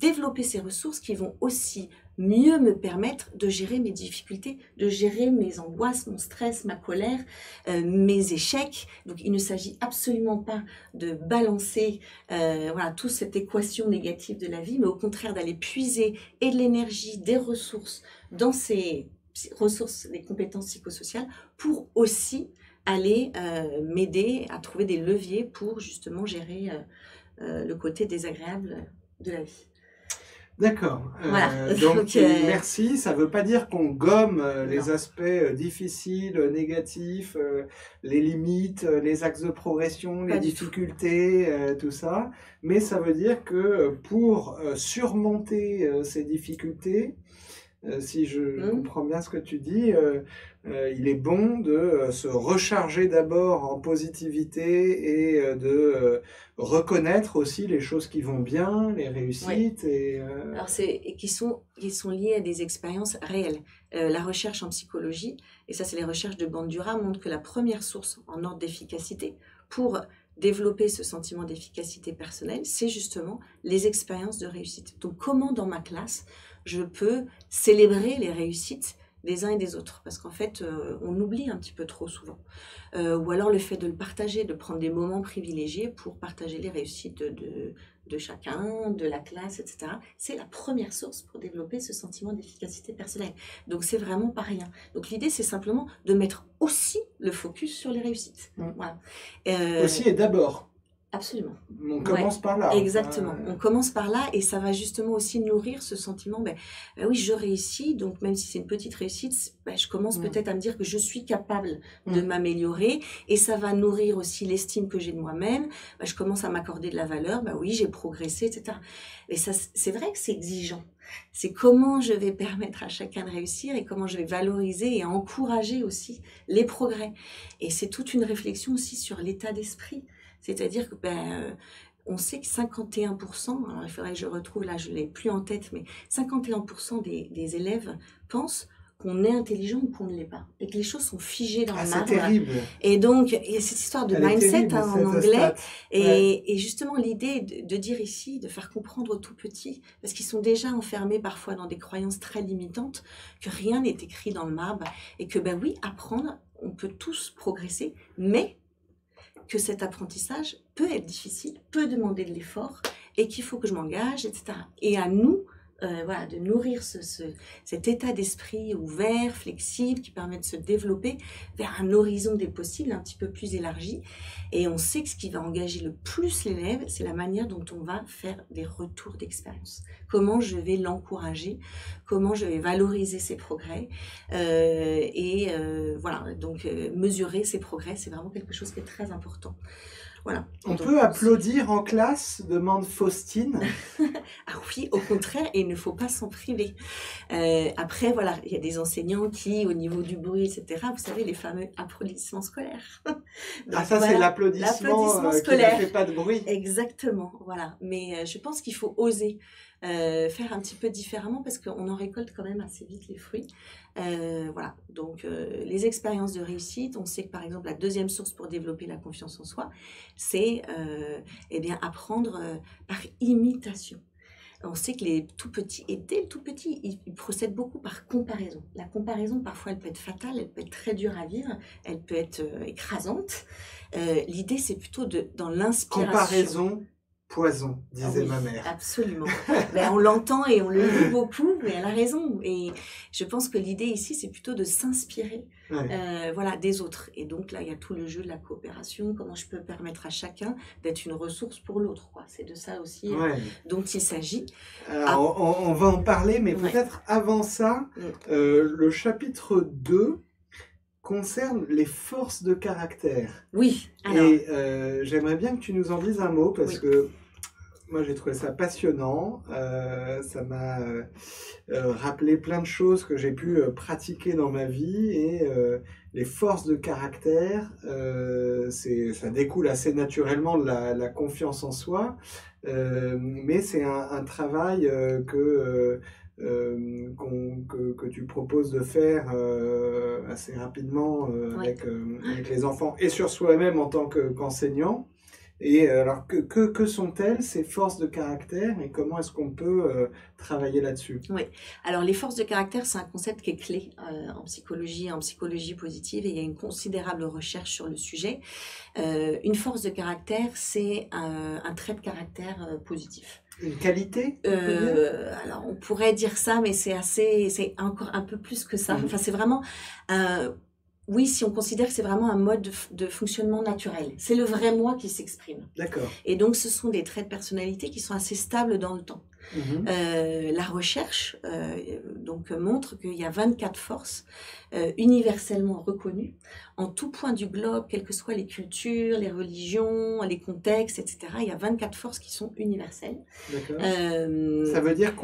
développer ces ressources qui vont aussi mieux me permettre de gérer mes difficultés, de gérer mes angoisses, mon stress, ma colère, mes échecs. Donc, il ne s'agit absolument pas de balancer toute cette équation négative de la vie, mais au contraire d'aller puiser et de l'énergie, des ressources dans ces ressources, des compétences psychosociales pour aussi aller m'aider à trouver des leviers pour justement gérer le côté désagréable de la vie. D'accord. Voilà. Donc, merci. Ça ne veut pas dire qu'on gomme les aspects difficiles, négatifs, les limites, les axes de progression, les difficultés, tout ça. Mais ça veut dire que pour surmonter ces difficultés, si je comprends bien ce que tu dis, il est bon de se recharger d'abord en positivité et de reconnaître aussi les choses qui vont bien, les réussites. Et, alors qui sont liées à des expériences réelles. La recherche en psychologie, et ça c'est les recherches de Bandura, montrent que la première source en ordre d'efficacité pour développer ce sentiment d'efficacité personnelle, c'est justement les expériences de réussite. Donc comment dans ma classe, je peux célébrer les réussites des uns et des autres, parce qu'en fait, on oublie un petit peu trop souvent. Ou alors le fait de le partager, de prendre des moments privilégiés pour partager les réussites de chacun, de la classe, etc. C'est la première source pour développer ce sentiment d'efficacité personnelle. Donc c'est vraiment pas rien. Donc l'idée, c'est simplement de mettre aussi le focus sur les réussites. Voilà. Aussi et d'abord. Absolument. On commence par là. Exactement. On commence par là et ça va justement aussi nourrir ce sentiment, oui, je réussis, donc même si c'est une petite réussite, je commence peut-être à me dire que je suis capable de m'améliorer et ça va nourrir aussi l'estime que j'ai de moi-même. Je commence à m'accorder de la valeur, oui, j'ai progressé, etc. Et ça, c'est vrai que c'est exigeant. C'est comment je vais permettre à chacun de réussir et comment je vais valoriser et encourager aussi les progrès. Et c'est toute une réflexion aussi sur l'état d'esprit. C'est-à-dire que on sait que 51%, alors il faudrait que je retrouve, là je ne l'ai plus en tête, mais 51% des élèves pensent qu'on est intelligent ou qu'on ne l'est pas, et que les choses sont figées dans le marbre. C'est terrible. Et donc, il y a cette histoire de mindset en anglais, et justement l'idée de dire ici, de faire comprendre aux tout petits, parce qu'ils sont déjà enfermés parfois dans des croyances très limitantes, que rien n'est écrit dans le marbre, et que oui, apprendre, on peut tous progresser, mais que cet apprentissage peut être difficile, peut demander de l'effort et qu'il faut que je m'engage, etc. Et à nous, de nourrir cet état d'esprit ouvert, flexible, qui permet de se développer vers un horizon des possibles un petit peu plus élargi. Et on sait que ce qui va engager le plus l'élève, c'est la manière dont on va faire des retours d'expérience. Comment je vais l'encourager, comment je vais valoriser ses progrès. Donc mesurer ses progrès, c'est vraiment quelque chose qui est très important. Voilà. On peut applaudir en classe, demande Faustine. Ah oui, au contraire, et il ne faut pas s'en priver. Après, voilà, il y a des enseignants qui, au niveau du bruit, etc., vous savez, les fameux applaudissements scolaires. Donc, ça, c'est l'applaudissement scolaire. Qui ne fait pas de bruit. Exactement, voilà. Mais je pense qu'il faut oser faire un petit peu différemment parce qu'on en récolte quand même assez vite les fruits. Voilà, donc les expériences de réussite, on sait que par exemple la deuxième source pour développer la confiance en soi, c'est apprendre par imitation. On sait que les tout petits, et dès le tout petit, ils procèdent beaucoup par comparaison. La comparaison, parfois, elle peut être fatale, elle peut être très dure à vivre, elle peut être écrasante. L'idée, c'est plutôt dans l'inspiration. Comparaison, poison, disait ma mère. Absolument. On l'entend et on le lit beaucoup, mais elle a raison. Et je pense que l'idée ici, c'est plutôt de s'inspirer des autres. Et donc là, il y a tout le jeu de la coopération, comment je peux permettre à chacun d'être une ressource pour l'autre. C'est de ça aussi dont il s'agit. On va en parler, mais peut-être avant ça, le chapitre 2 concerne les forces de caractère. Oui. Alors... Et j'aimerais bien que tu nous en dises un mot, parce que moi j'ai trouvé ça passionnant. Ça m'a rappelé plein de choses que j'ai pu pratiquer dans ma vie. Et les forces de caractère, ça découle assez naturellement de la confiance en soi. Mais c'est un travail que tu proposes de faire assez rapidement avec les enfants et sur soi-même en tant qu'enseignant. Et alors, que sont-elles, ces forces de caractère, et comment est-ce qu'on peut travailler là-dessus? Oui, alors les forces de caractère, c'est un concept qui est clé en psychologie positive, et il y a une considérable recherche sur le sujet. Une force de caractère, c'est un trait de caractère positif. Une qualité alors on pourrait dire ça, mais c'est encore un peu plus que ça. Enfin, c'est vraiment oui, si on considère que c'est vraiment un mode de fonctionnement naturel. C'est le vrai moi qui s'exprime. D'accord. Et donc, ce sont des traits de personnalité qui sont assez stables dans le temps. La recherche donc montre qu'il y a 24 forces universellement reconnues en tout point du globe, quelles que soient les cultures, les religions, les contextes, etc. Il y a 24 forces qui sont universelles. Ça veut dire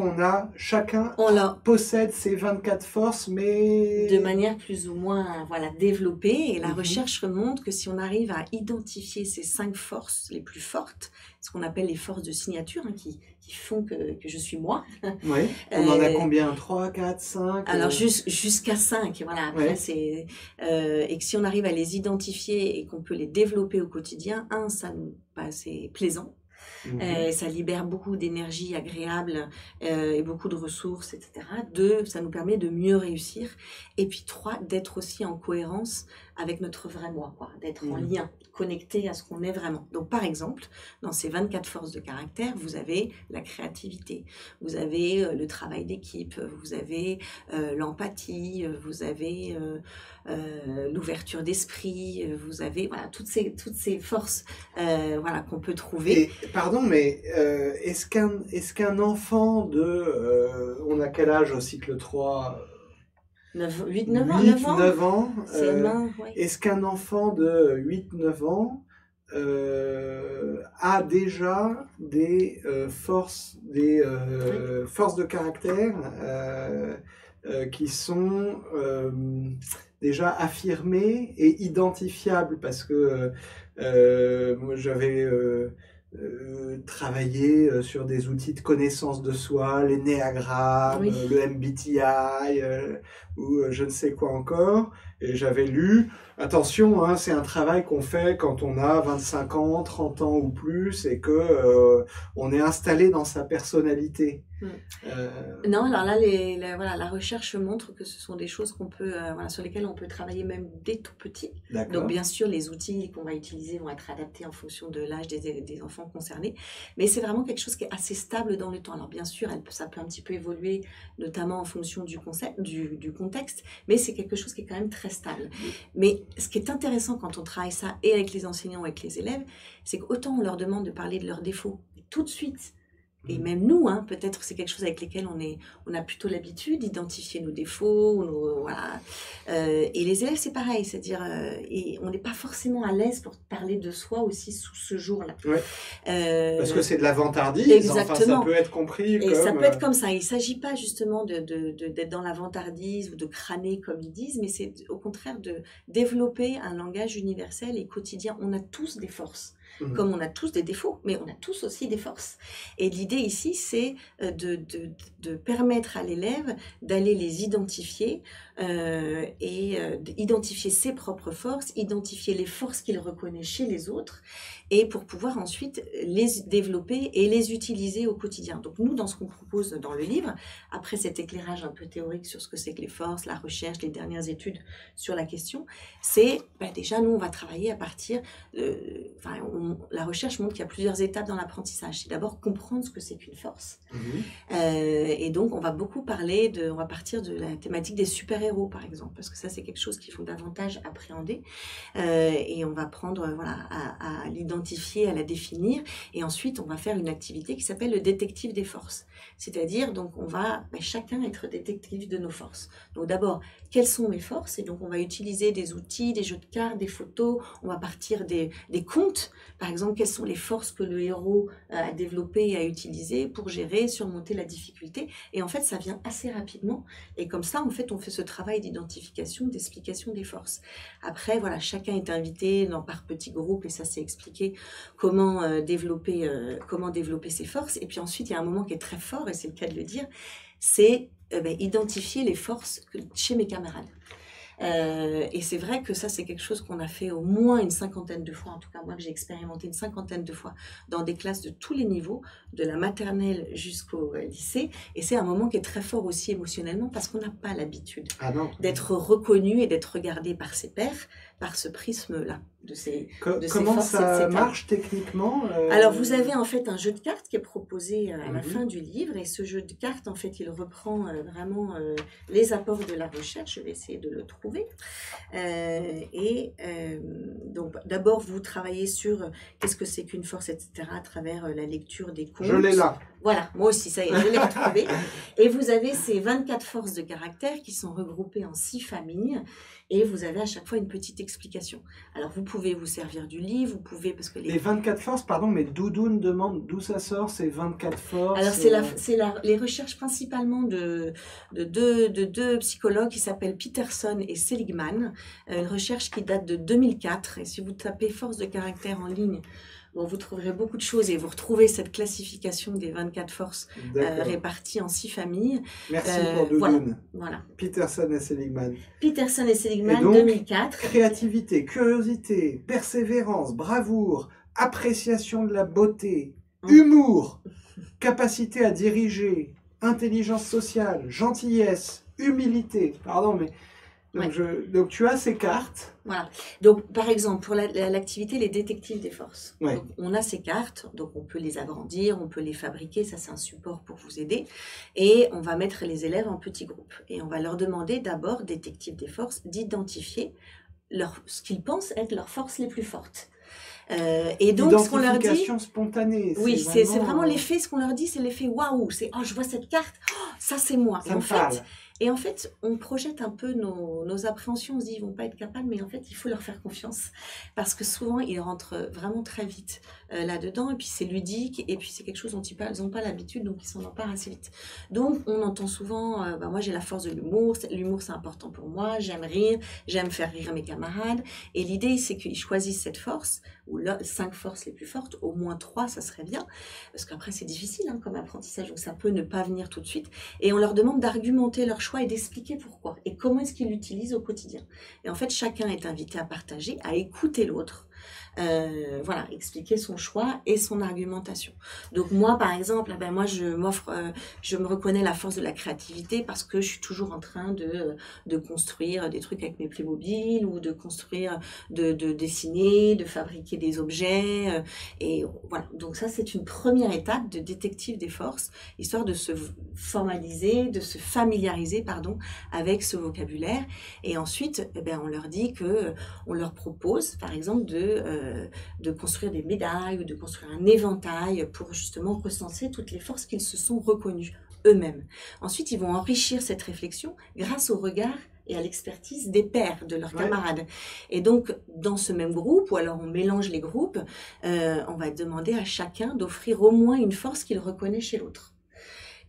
chacun possède ces 24 forces, mais... de manière plus ou moins développée. Et la recherche montre que si on arrive à identifier ces 5 forces les plus fortes, ce qu'on appelle les forces de signature, qui font que je suis moi. Oui. On en a combien? 3, 4, 5 Alors jusqu'à 5, voilà. Après, et que si on arrive à les identifier et qu'on peut les développer au quotidien, c'est plaisant. Ça libère beaucoup d'énergie agréable et beaucoup de ressources, etc. 2, ça nous permet de mieux réussir. Et puis 3, d'être aussi en cohérence avec notre vrai moi, d'être en lien, connecté à ce qu'on est vraiment. Donc par exemple, dans ces 24 forces de caractère, vous avez la créativité, vous avez le travail d'équipe, vous avez l'empathie, vous avez l'ouverture d'esprit, vous avez toutes ces forces qu'on peut trouver. Et, pardon, mais est-ce qu'un enfant de... on a quel âge au cycle 3? 8-9 ans. Est-ce qu'un enfant de 8-9 ans a déjà des forces de caractère qui sont déjà affirmées et identifiables? Parce que moi j'avais travaillé sur des outils de connaissance de soi, l'énéagramme, le MBTI ou je ne sais quoi encore, et j'avais lu, attention, c'est un travail qu'on fait quand on a 25 ans, 30 ans ou plus, et que on est installé dans sa personnalité. Non, alors là, la recherche montre que ce sont des choses qu'on peut, sur lesquelles on peut travailler même dès tout petit. Donc bien sûr, les outils qu'on va utiliser vont être adaptés en fonction de l'âge des enfants concernés, mais c'est vraiment quelque chose qui est assez stable dans le temps. Alors bien sûr, ça peut un petit peu évoluer, notamment en fonction du contexte, mais c'est quelque chose qui est quand même très stable. Mais ce qui est intéressant quand on travaille ça et avec les enseignants ou avec les élèves, c'est qu'autant on leur demande de parler de leurs défauts tout de suite. Et même nous, peut-être c'est quelque chose avec lesquels on a plutôt l'habitude d'identifier nos défauts, et les élèves c'est pareil, c'est-à-dire on n'est pas forcément à l'aise pour parler de soi aussi sous ce jour-là. Parce que c'est de la vantardise. Exactement. Ça peut être compris comme... ça peut être comme ça. Il ne s'agit pas justement d'être dans la vantardise ou de crâner comme ils disent, mais c'est au contraire de développer un langage universel et quotidien. On a tous des forces. Comme on a tous des défauts, mais on a tous aussi des forces. Et l'idée ici, c'est de permettre à l'élève d'aller les identifier et d'identifier ses propres forces, identifier les forces qu'il reconnaît chez les autres, et pour pouvoir ensuite les développer et les utiliser au quotidien. Donc nous, dans ce qu'on propose dans le livre, après cet éclairage un peu théorique sur ce que c'est que les forces, la recherche, les dernières études sur la question, c'est déjà, nous, on va travailler à partir... la recherche montre qu'il y a plusieurs étapes dans l'apprentissage. C'est d'abord comprendre ce que c'est qu'une force. Et donc, on va beaucoup parler on va partir de la thématique des super-héros, par exemple, parce que ça, c'est quelque chose qu'il faut davantage appréhender. Et on va prendre, à l'identifier, à la définir. Et ensuite, on va faire une activité qui s'appelle le détective des forces. C'est-à-dire, donc, on va chacun être détective de nos forces. Donc, d'abord, quelles sont mes forces? Et donc, on va utiliser des outils, des jeux de cartes, des photos. On va partir des contes. Par exemple, quelles sont les forces que le héros a développées et a utilisées pour gérer, surmonter la difficulté. Et en fait, ça vient assez rapidement. Et comme ça, en fait, on fait ce travail d'identification, d'explication des forces. Après, chacun est invité par petits groupes, et ça, c'est expliqué comment développer ses forces. Et puis ensuite, il y a un moment qui est très fort, et c'est le cas de le dire, c'est identifier les forces chez mes camarades. Et c'est vrai que ça, c'est quelque chose qu'on a fait au moins une 50aine de fois, en tout cas moi que j'ai expérimenté une 50aine de fois dans des classes de tous les niveaux, de la maternelle jusqu'au lycée, et c'est un moment qui est très fort aussi émotionnellement parce qu'on n'a pas l'habitude d'être reconnu et d'être regardé par ses pairs, par ce prisme-là. Comment ça marche techniquement Alors vous avez en fait un jeu de cartes qui est proposé à la fin du livre, et ce jeu de cartes en fait il reprend vraiment les apports de la recherche. Je vais essayer de le trouver. Donc d'abord vous travaillez sur qu'est-ce que c'est qu'une force, etc. à travers la lecture des contes. Je l'ai là. Voilà, moi aussi, ça y est, je l'ai retrouvé. Et vous avez ces 24 forces de caractère qui sont regroupées en 6 familles et vous avez à chaque fois une petite explication. Alors, vous pouvez vous servir du livre, vous pouvez, parce que les 24 forces, pardon, mais Doudoune demande d'où ça sort, ces 24 forces. Alors, les recherches principalement de deux psychologues qui s'appellent Peterson et Seligman, une recherche qui date de 2004. Et si vous tapez force de caractère en ligne, bon, vous trouverez beaucoup de choses et vous retrouvez cette classification des 24 forces réparties en 6 familles. Merci pour Doudoune. Voilà. Peterson et Seligman. Peterson et Seligman, et donc, 2004. Créativité, curiosité, persévérance, bravoure, appréciation de la beauté, humour, capacité à diriger, intelligence sociale, gentillesse, humilité. Pardon, mais... Donc tu as ces cartes. Voilà. Donc par exemple pour l'activité les détectives des forces. Ouais. Donc, on a ces cartes, donc on peut les agrandir, on peut les fabriquer, ça c'est un support pour vous aider. Et on va mettre les élèves en petits groupes. Et on va leur demander d'abord, détectives des forces, d'identifier ce qu'ils pensent être leurs forces les plus fortes. Et donc ce qu'on leur dit, spontanée. Oui, c'est vraiment l'effet. Ce qu'on leur dit, c'est l'effet waouh. C'est oh, je vois cette carte, oh, ça c'est moi. Et en fait, on projette un peu nos appréhensions. On se dit, ils vont pas être capables, mais en fait, il faut leur faire confiance parce que souvent, ils rentrent vraiment très vite là-dedans. Et puis c'est ludique, et puis c'est quelque chose dont ils n'ont pas l'habitude, donc ils s'en emparent assez vite. Donc, on entend souvent, moi j'ai la force de l'humour. L'humour, c'est important pour moi. J'aime rire, j'aime faire rire mes camarades. Et l'idée, c'est qu'ils choisissent cette force ou 5 forces les plus fortes, au moins 3, ça serait bien, parce qu'après c'est difficile comme apprentissage, donc ça peut ne pas venir tout de suite, et on leur demande d'argumenter leur choix et d'expliquer pourquoi, et comment est-ce qu'ils l'utilisent au quotidien. Et en fait, chacun est invité à partager, à écouter l'autre, voilà, expliquer son choix et son argumentation. Donc moi, par exemple, moi je me reconnais la force de la créativité parce que je suis toujours en train de construire des trucs avec mes Playmobil ou de construire, de dessiner, de fabriquer des objets, et voilà. Donc ça, c'est une première étape de détective des forces, histoire de se formaliser, de se familiariser, pardon, avec ce vocabulaire. Et ensuite, on leur dit que on leur propose, par exemple, de construire des médailles ou de construire un éventail pour justement recenser toutes les forces qu'ils se sont reconnues eux-mêmes. Ensuite, ils vont enrichir cette réflexion grâce au regard et à l'expertise des pairs, de leurs camarades. Et donc, dans ce même groupe, ou alors on mélange les groupes, on va demander à chacun d'offrir au moins une force qu'il reconnaît chez l'autre.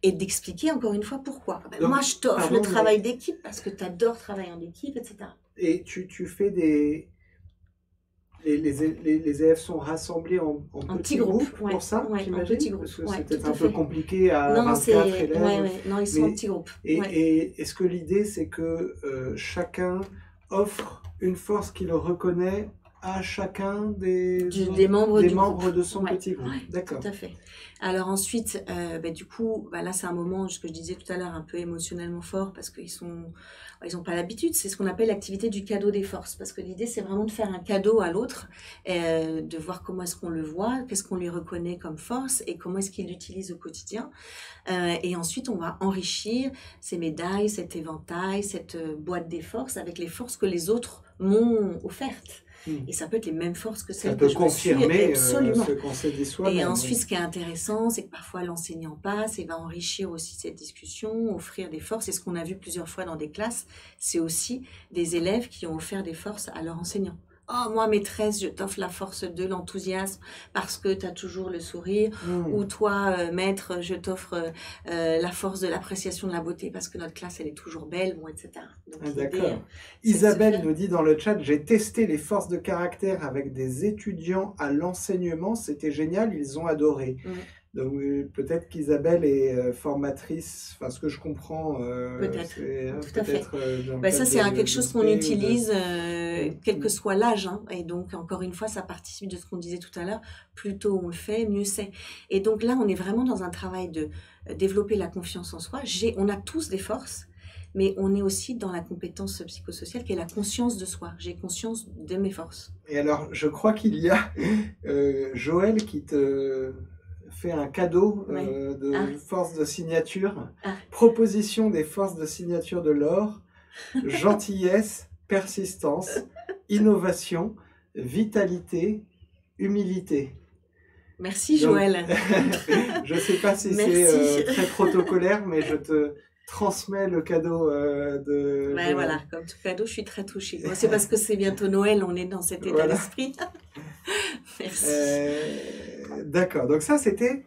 Et d'expliquer encore une fois pourquoi. Donc, moi, je t'offre le travail d'équipe parce que tu adores travailler en équipe, etc. Et tu fais des... Les élèves sont rassemblés en petits groupes pour ça, j'imagine, parce que c'est peut-être un peu compliqué à 24 élèves. Non, ils sont en petits groupes. Et est-ce que l'idée, c'est que chacun offre une force qu'il reconnaît à chacun des membres de son petit groupe? D'accord. Tout à fait. Alors ensuite, du coup, là c'est un moment, ce que je disais tout à l'heure, un peu émotionnellement fort parce qu'ils n'ont pas l'habitude. C'est ce qu'on appelle l'activité du cadeau des forces, parce que l'idée c'est vraiment de faire un cadeau à l'autre, de voir comment est-ce qu'on le voit, qu'est-ce qu'on lui reconnaît comme force et comment est-ce qu'il l'utilise au quotidien. Et ensuite on va enrichir ces médailles, cet éventail, cette boîte des forces avec les forces que les autres m'ont offertes. Et ça peut être les mêmes forces que celles que je me suis, absolument. Ce qu'on s'est dit soi-même. Et ensuite, ce qui est intéressant, c'est que parfois l'enseignant passe et va enrichir aussi cette discussion, offrir des forces. Et ce qu'on a vu plusieurs fois dans des classes, c'est aussi des élèves qui ont offert des forces à leur enseignant. Oh, moi, maîtresse, je t'offre la force de l'enthousiasme parce que tu as toujours le sourire. Ou toi, maître, je t'offre la force de l'appréciation de la beauté parce que notre classe, elle est toujours belle, bon, etc. Donc, d'accord. Isabelle nous dit dans le chat, j'ai testé les forces de caractère avec des étudiants à l'enseignement. C'était génial, ils ont adoré. Donc peut-être qu'Isabelle est formatrice, enfin ce que je comprends. Peut-être, tout à fait. Ça c'est quelque chose qu'on utilise, quel que soit l'âge. Et donc encore une fois, ça participe de ce qu'on disait tout à l'heure. Plus tôt on le fait, mieux c'est. Et donc là, on est vraiment dans un travail de développer la confiance en soi. On a tous des forces. Mais on est aussi dans la compétence psychosociale qui est la conscience de soi. J'ai conscience de mes forces. Et alors, je crois qu'il y a Joël qui te fait un cadeau de force de signature. Proposition des forces de signature de Laure. Gentillesse, persistance, innovation, vitalité, humilité. Merci Donc, Joël. je ne sais pas si c'est très protocolaire, mais je te transmets le cadeau Ouais, voilà, comme tout cadeau, je suis très touchée. Moi, c'est parce que c'est bientôt Noël, on est dans cet état d'esprit. Merci. D'accord, donc ça c'était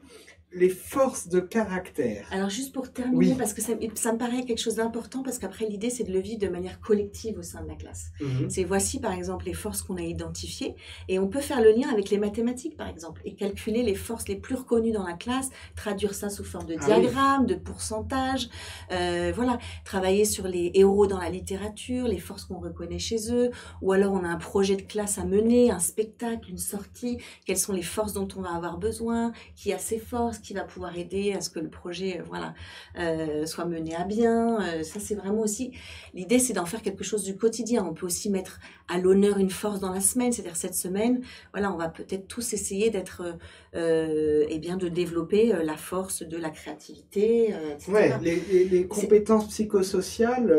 les forces de caractère. Alors juste pour terminer, parce que ça me paraît quelque chose d'important, parce qu'après l'idée c'est de le vivre de manière collective au sein de la classe. C'est voici par exemple les forces qu'on a identifiées, et on peut faire le lien avec les mathématiques par exemple, et calculer les forces les plus reconnues dans la classe, traduire ça sous forme de diagramme, de pourcentage, voilà, travailler sur les héros dans la littérature, les forces qu'on reconnaît chez eux, ou alors on a un projet de classe à mener, un spectacle, une sortie, quelles sont les forces dont on va avoir besoin, qui a ses forces, qui va pouvoir aider à ce que le projet soit mené à bien. Ça, c'est vraiment aussi... L'idée, c'est d'en faire quelque chose du quotidien. On peut aussi mettre à l'honneur une force dans la semaine. C'est-à-dire, cette semaine, voilà, on va peut-être tous essayer d'être... de développer la force de la créativité, etc. Ouais, les compétences psychosociales,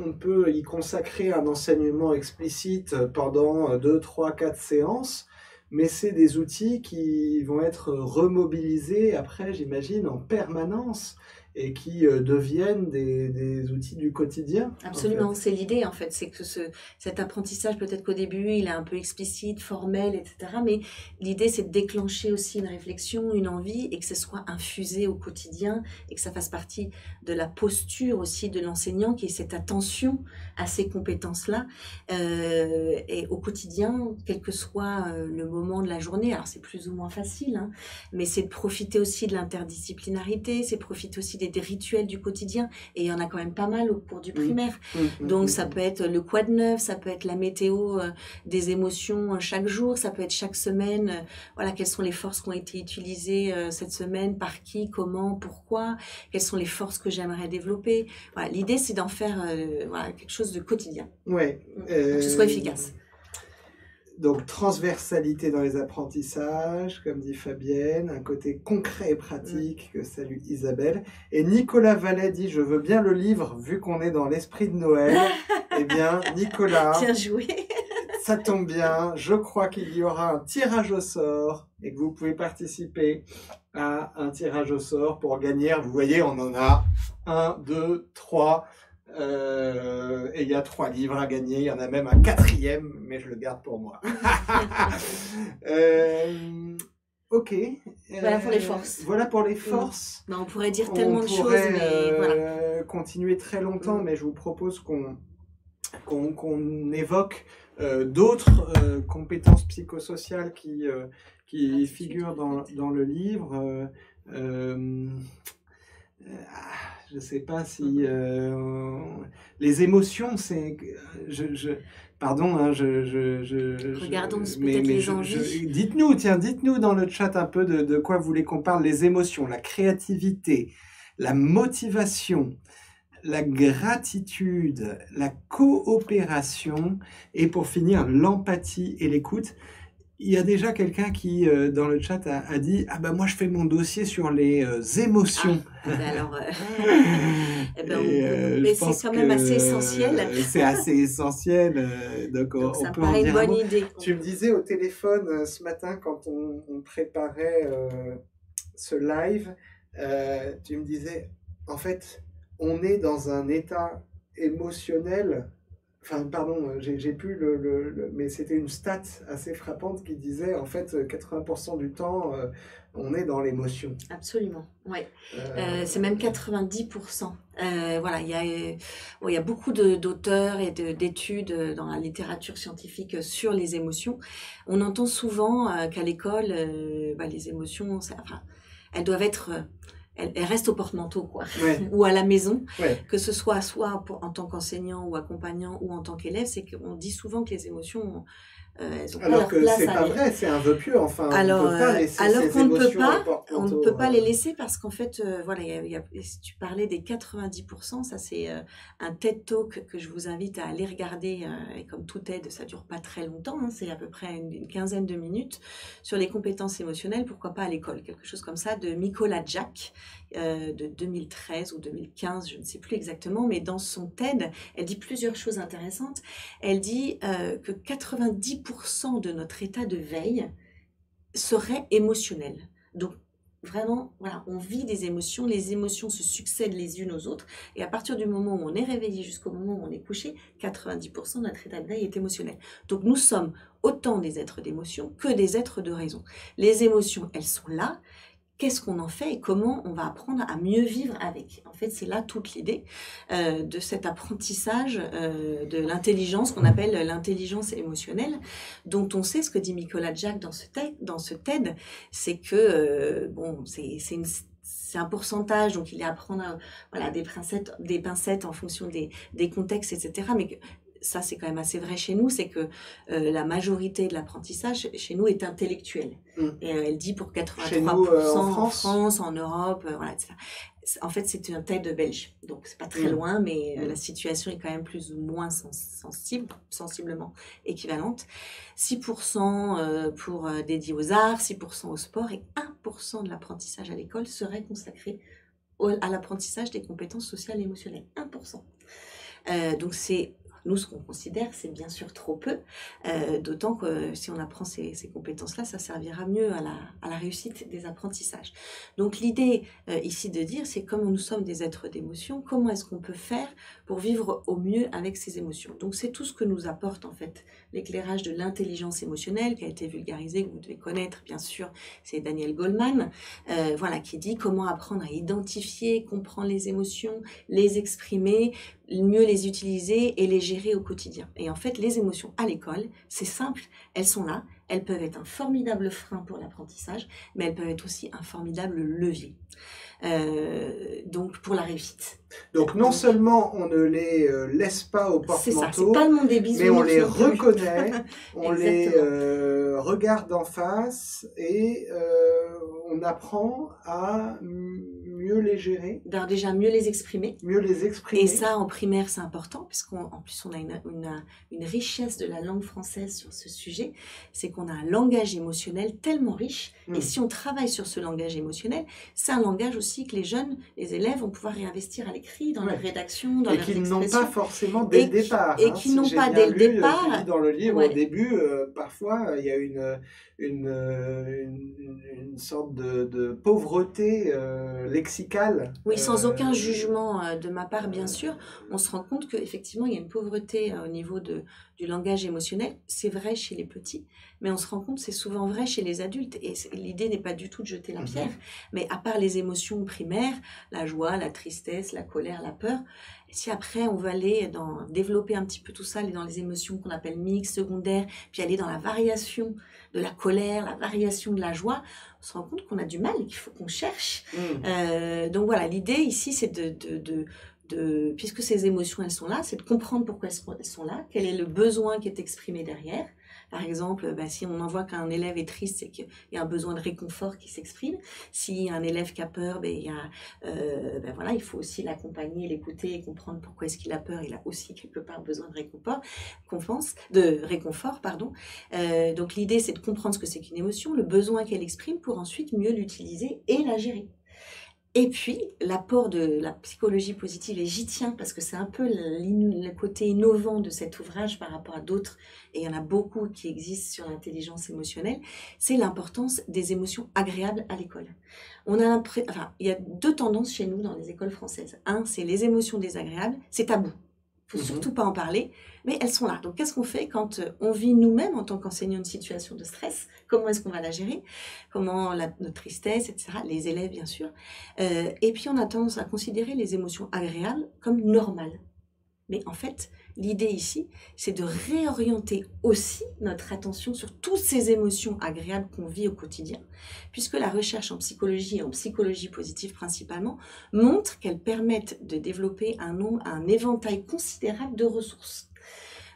on peut y consacrer un enseignement explicite pendant 2, 3, 4 séances. Mais c'est des outils qui vont être remobilisés après, j'imagine, en permanence et qui deviennent des outils du quotidien. Absolument, c'est l'idée en fait, c'est que cet apprentissage, peut-être qu'au début il est un peu explicite, formel, etc. Mais l'idée c'est de déclencher aussi une réflexion, une envie, et que ce soit infusé au quotidien, et que ça fasse partie de la posture aussi de l'enseignant, qui est cette attention à ces compétences-là, et au quotidien, quel que soit le moment de la journée. Alors c'est plus ou moins facile, hein, mais c'est de profiter aussi de l'interdisciplinarité, c'est de profiter aussi des rituels du quotidien, et il y en a quand même pas mal au cours du primaire. Donc ça peut être le quoi de neuf, ça peut être la météo des émotions chaque jour, ça peut être chaque semaine, voilà, quelles sont les forces qui ont été utilisées cette semaine, par qui, comment, pourquoi, quelles sont les forces que j'aimerais développer. Voilà, l'idée c'est d'en faire quelque chose de quotidien, pour que ce soit efficace. Donc, transversalité dans les apprentissages, comme dit Fabienne, un côté concret et pratique, que salue Isabelle. Et Nicolas Vallet dit, je veux bien le livre, vu qu'on est dans l'esprit de Noël. Eh bien, Nicolas, bien joué. Ça tombe bien, je crois qu'il y aura un tirage au sort et que vous pouvez participer à un tirage au sort pour gagner. Vous voyez, on en a 1, 2, 3... et il y a 3 livres à gagner, il y en a même un 4e, mais je le garde pour moi. Ok. Voilà pour les forces. Voilà pour les forces. Ben, on pourrait dire tellement de choses, mais voilà. Continuer très longtemps, mais je vous propose qu'on évoque d'autres compétences psychosociales qui figurent dans le livre. Je ne sais pas si les émotions, c'est... pardon, hein, regardons peut-être les envies. Dites-nous dans le chat un peu de quoi vous voulez qu'on parle. Les émotions, la créativité, la motivation, la gratitude, la coopération et pour finir, l'empathie et l'écoute. Il y a déjà quelqu'un qui, dans le chat, a dit « Ah ben moi, je fais mon dossier sur les émotions. » alors, mais c'est quand même assez essentiel. C'est assez essentiel. Donc ça on peut paraît en dire une bonne idée. Tu me disais au téléphone ce matin, quand on préparait ce live, tu me disais, en fait, on est dans un état émotionnel... Enfin, pardon, j'ai plus mais c'était une stat assez frappante qui disait, en fait, 80% du temps, on est dans l'émotion. Absolument, oui. C'est même 90%. Voilà, il y a beaucoup d'auteurs et d'études dans la littérature scientifique sur les émotions. On entend souvent qu'à l'école, les émotions, elles doivent être... Elle reste au porte-manteau, quoi, ou à la maison, que ce soit en tant qu'enseignant ou accompagnant ou en tant qu'élève, c'est qu'on dit souvent que les émotions, elles ont pas leur place. Alors que c'est pas vrai, c'est un vœu pieux, enfin, alors, on ne peut pas laisser ces émotions au porte-manteau. On ne peut pas les laisser parce qu'en fait, si tu parlais des 90%, ça c'est un TED Talk que je vous invite à aller regarder, et comme tout TED, ça dure pas très longtemps, hein, c'est à peu près une quinzaine de minutes, sur les compétences émotionnelles, pourquoi pas à l'école, quelque chose comme ça, de Mikola Jack, de 2013 ou 2015, je ne sais plus exactement, mais dans son TED, elle dit plusieurs choses intéressantes. Elle dit que 90% de notre état de veille, serait émotionnel. Donc, vraiment, voilà, on vit des émotions, les émotions se succèdent les unes aux autres, et à partir du moment où on est réveillé jusqu'au moment où on est couché, 90% de notre état de veille est émotionnel. Donc nous sommes autant des êtres d'émotion que des êtres de raison. Les émotions, elles sont là. Qu'est-ce qu'on en fait et comment on va apprendre à mieux vivre avec? En fait, c'est là toute l'idée de cet apprentissage de l'intelligence qu'on appelle l'intelligence émotionnelle, dont on sait ce que dit Nicolas Jack dans ce TED, c'est que, bon, c'est un pourcentage, donc il est à prendre voilà, des pincettes en fonction des contextes, etc. Mais ça, c'est quand même assez vrai chez nous, c'est que la majorité de l'apprentissage chez nous est intellectuel. Et elle dit pour 83% chez nous, en France, en Europe, voilà, etc. En fait, c'est un TED belge, donc c'est pas très loin, mais la situation est quand même plus ou moins sensiblement équivalente. 6% pour dédié aux arts, 6% au sport, et 1% de l'apprentissage à l'école serait consacré à l'apprentissage des compétences sociales et émotionnelles. 1%. Donc c'est... Nous, ce qu'on considère, c'est bien sûr trop peu, d'autant que si on apprend ces compétences-là, ça servira mieux à la réussite des apprentissages. Donc l'idée ici de dire, c'est comme nous sommes des êtres d'émotion, comment est-ce qu'on peut faire pour vivre au mieux avec ces émotions? Donc c'est tout ce que nous apporte en fait l'éclairage de l'intelligence émotionnelle qui a été vulgarisé, que vous devez connaître bien sûr, c'est Daniel Goleman, voilà, qui dit comment apprendre à identifier, comprendre les émotions, les exprimer, mieux les utiliser et les gérer au quotidien. Et en fait, les émotions à l'école, c'est simple, elles sont là, elles peuvent être un formidable frein pour l'apprentissage, mais elles peuvent être aussi un formidable levier. Donc pour la réussite. Donc non seulement on ne les laisse pas au porte-manteau, pas le monde des bisounours, mais on les reconnaît, on les regarde en face et on apprend à mieux les gérer. Déjà mieux les exprimer. Mieux les exprimer. Et ça en primaire c'est important, puisqu'en plus on a une richesse de la langue française sur ce sujet, c'est qu'on a un langage émotionnel tellement riche, et si on travaille sur ce langage émotionnel, c'est un langage aussi que les jeunes, les élèves vont pouvoir réinvestir à l'écrit, dans leur rédaction, dans leurs expressions. Et qu'ils n'ont pas forcément dès le départ. Et qui n'ont pas dès le départ. Tu dis dans le livre, au début, parfois, il y a une sorte de pauvreté lexicale. Oui, sans aucun jugement de ma part, bien sûr. On se rend compte qu'effectivement, il y a une pauvreté au niveau du langage émotionnel. C'est vrai chez les petits, mais on se rend compte que c'est souvent vrai chez les adultes. Et l'idée n'est pas du tout de jeter la pierre, mais à part les émotions primaires, la joie, la tristesse, la colère, la peur, si après on veut aller développer un petit peu tout ça, aller dans les émotions qu'on appelle mixtes, secondaires, puis aller dans la variation de la colère, la variation de la joie, on se rend compte qu'on a du mal et qu'il faut qu'on cherche. Donc voilà, l'idée ici, c'est puisque ces émotions, elles sont là, c'est de comprendre pourquoi elles sont là, quel est le besoin qui est exprimé derrière. Par exemple, si on en voit qu'un élève est triste, c'est qu'il y a un besoin de réconfort qui s'exprime. Si un élève qui a peur, voilà, il faut aussi l'accompagner, l'écouter et comprendre pourquoi est-ce qu'il a peur. Il a aussi quelque part besoin de réconfort. Donc l'idée, c'est de comprendre ce que c'est qu'une émotion, le besoin qu'elle exprime pour ensuite mieux l'utiliser et la gérer. Et puis, l'apport de la psychologie positive, et j'y tiens parce que c'est un peu le côté innovant de cet ouvrage par rapport à d'autres, et il y en a beaucoup qui existent sur l'intelligence émotionnelle, c'est l'importance des émotions agréables à l'école. Il y a deux tendances chez nous dans les écoles françaises. Un, c'est les émotions désagréables, c'est tabou. Il ne faut surtout pas en parler, mais elles sont là. Donc, qu'est-ce qu'on fait quand on vit nous-mêmes en tant qu'enseignants une situation de stress? Comment est-ce qu'on va la gérer? Comment notre tristesse, etc. Les élèves, bien sûr. Et puis, on a tendance à considérer les émotions agréables comme normales. Mais en fait, l'idée ici, c'est de réorienter aussi notre attention sur toutes ces émotions agréables qu'on vit au quotidien, puisque la recherche en psychologie et en psychologie positive principalement montre qu'elles permettent de développer un éventail considérable de ressources.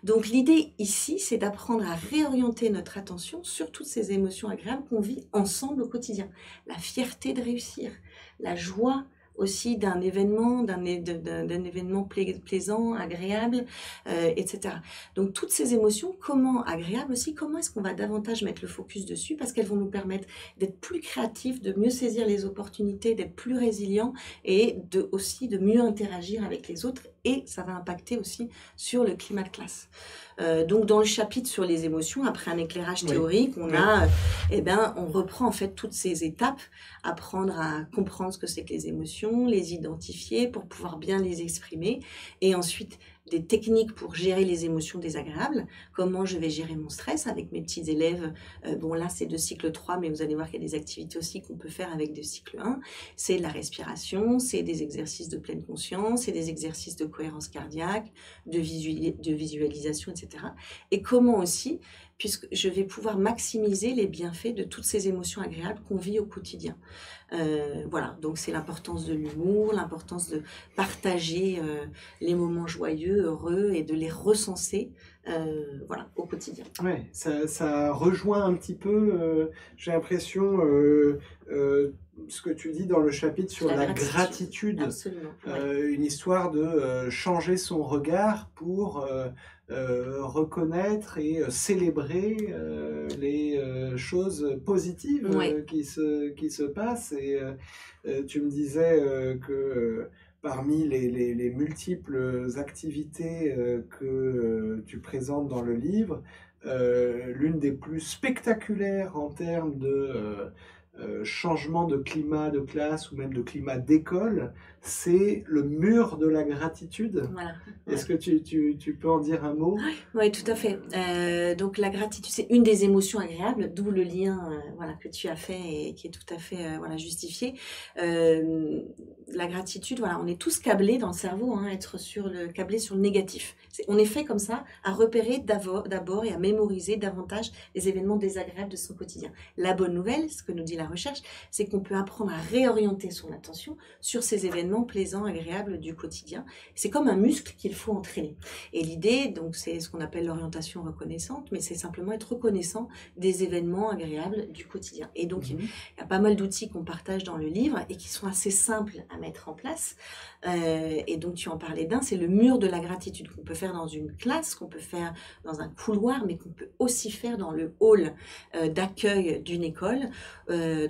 Donc l'idée ici, c'est d'apprendre à réorienter notre attention sur toutes ces émotions agréables qu'on vit ensemble au quotidien. La fierté de réussir, la joie aussi d'un événement, d'un événement plaisant, agréable, etc. Donc toutes ces émotions, comment agréables aussi, comment est-ce qu'on va davantage mettre le focus dessus, parce qu'elles vont nous permettre d'être plus créatifs, de mieux saisir les opportunités, d'être plus résilients et aussi de mieux interagir avec les autres, et ça va impacter aussi sur le climat de classe. Donc dans le chapitre sur les émotions, après un éclairage théorique, on reprend en fait toutes ces étapes, apprendre à comprendre ce que c'est que les émotions, les identifier pour pouvoir bien les exprimer, et ensuite des techniques pour gérer les émotions désagréables, comment je vais gérer mon stress avec mes petits élèves. Bon là c'est de cycle 3, mais vous allez voir qu'il y a des activités aussi qu'on peut faire avec de cycle 1, c'est de la respiration, c'est des exercices de pleine conscience, c'est des exercices de cohérence cardiaque, de visualisation, etc. Et comment aussi, puisque je vais pouvoir maximiser les bienfaits de toutes ces émotions agréables qu'on vit au quotidien. Voilà, donc c'est l'importance de l'humour, l'importance de partager les moments joyeux, heureux, et de les recenser voilà, au quotidien. Ouais, ça rejoint un petit peu, j'ai l'impression, ce que tu dis dans le chapitre sur la gratitude. Absolument. Une histoire de changer son regard pour reconnaître et célébrer les choses positives qui se passent. Et tu me disais que parmi les multiples activités que tu présentes dans le livre, l'une des plus spectaculaires en termes de changement de climat de classe ou même de climat d'école, c'est le mur de la gratitude. Voilà. Est-ce que tu peux en dire un mot? Oui, tout à fait. Donc la gratitude, c'est une des émotions agréables, d'où le lien voilà, que tu as fait et qui est tout à fait voilà, justifié. La gratitude, voilà, on est tous câblés dans le cerveau, hein, câblés sur le négatif. On est fait comme ça, à repérer d'abord et à mémoriser davantage les événements désagréables de son quotidien. La bonne nouvelle, ce que nous dit la recherche, c'est qu'on peut apprendre à réorienter son attention sur ces événements plaisants, agréables du quotidien. C'est comme un muscle qu'il faut entraîner. Et l'idée, donc, c'est ce qu'on appelle l'orientation reconnaissante, mais c'est simplement être reconnaissant des événements agréables du quotidien. Et donc, il y a pas mal d'outils qu'on partage dans le livre et qui sont assez simples à mettre en place. Et donc, tu en parlais d'un, c'est le mur de la gratitude qu'on peut faire dans une classe, qu'on peut faire dans un couloir, mais qu'on peut aussi faire dans le hall d'accueil d'une école.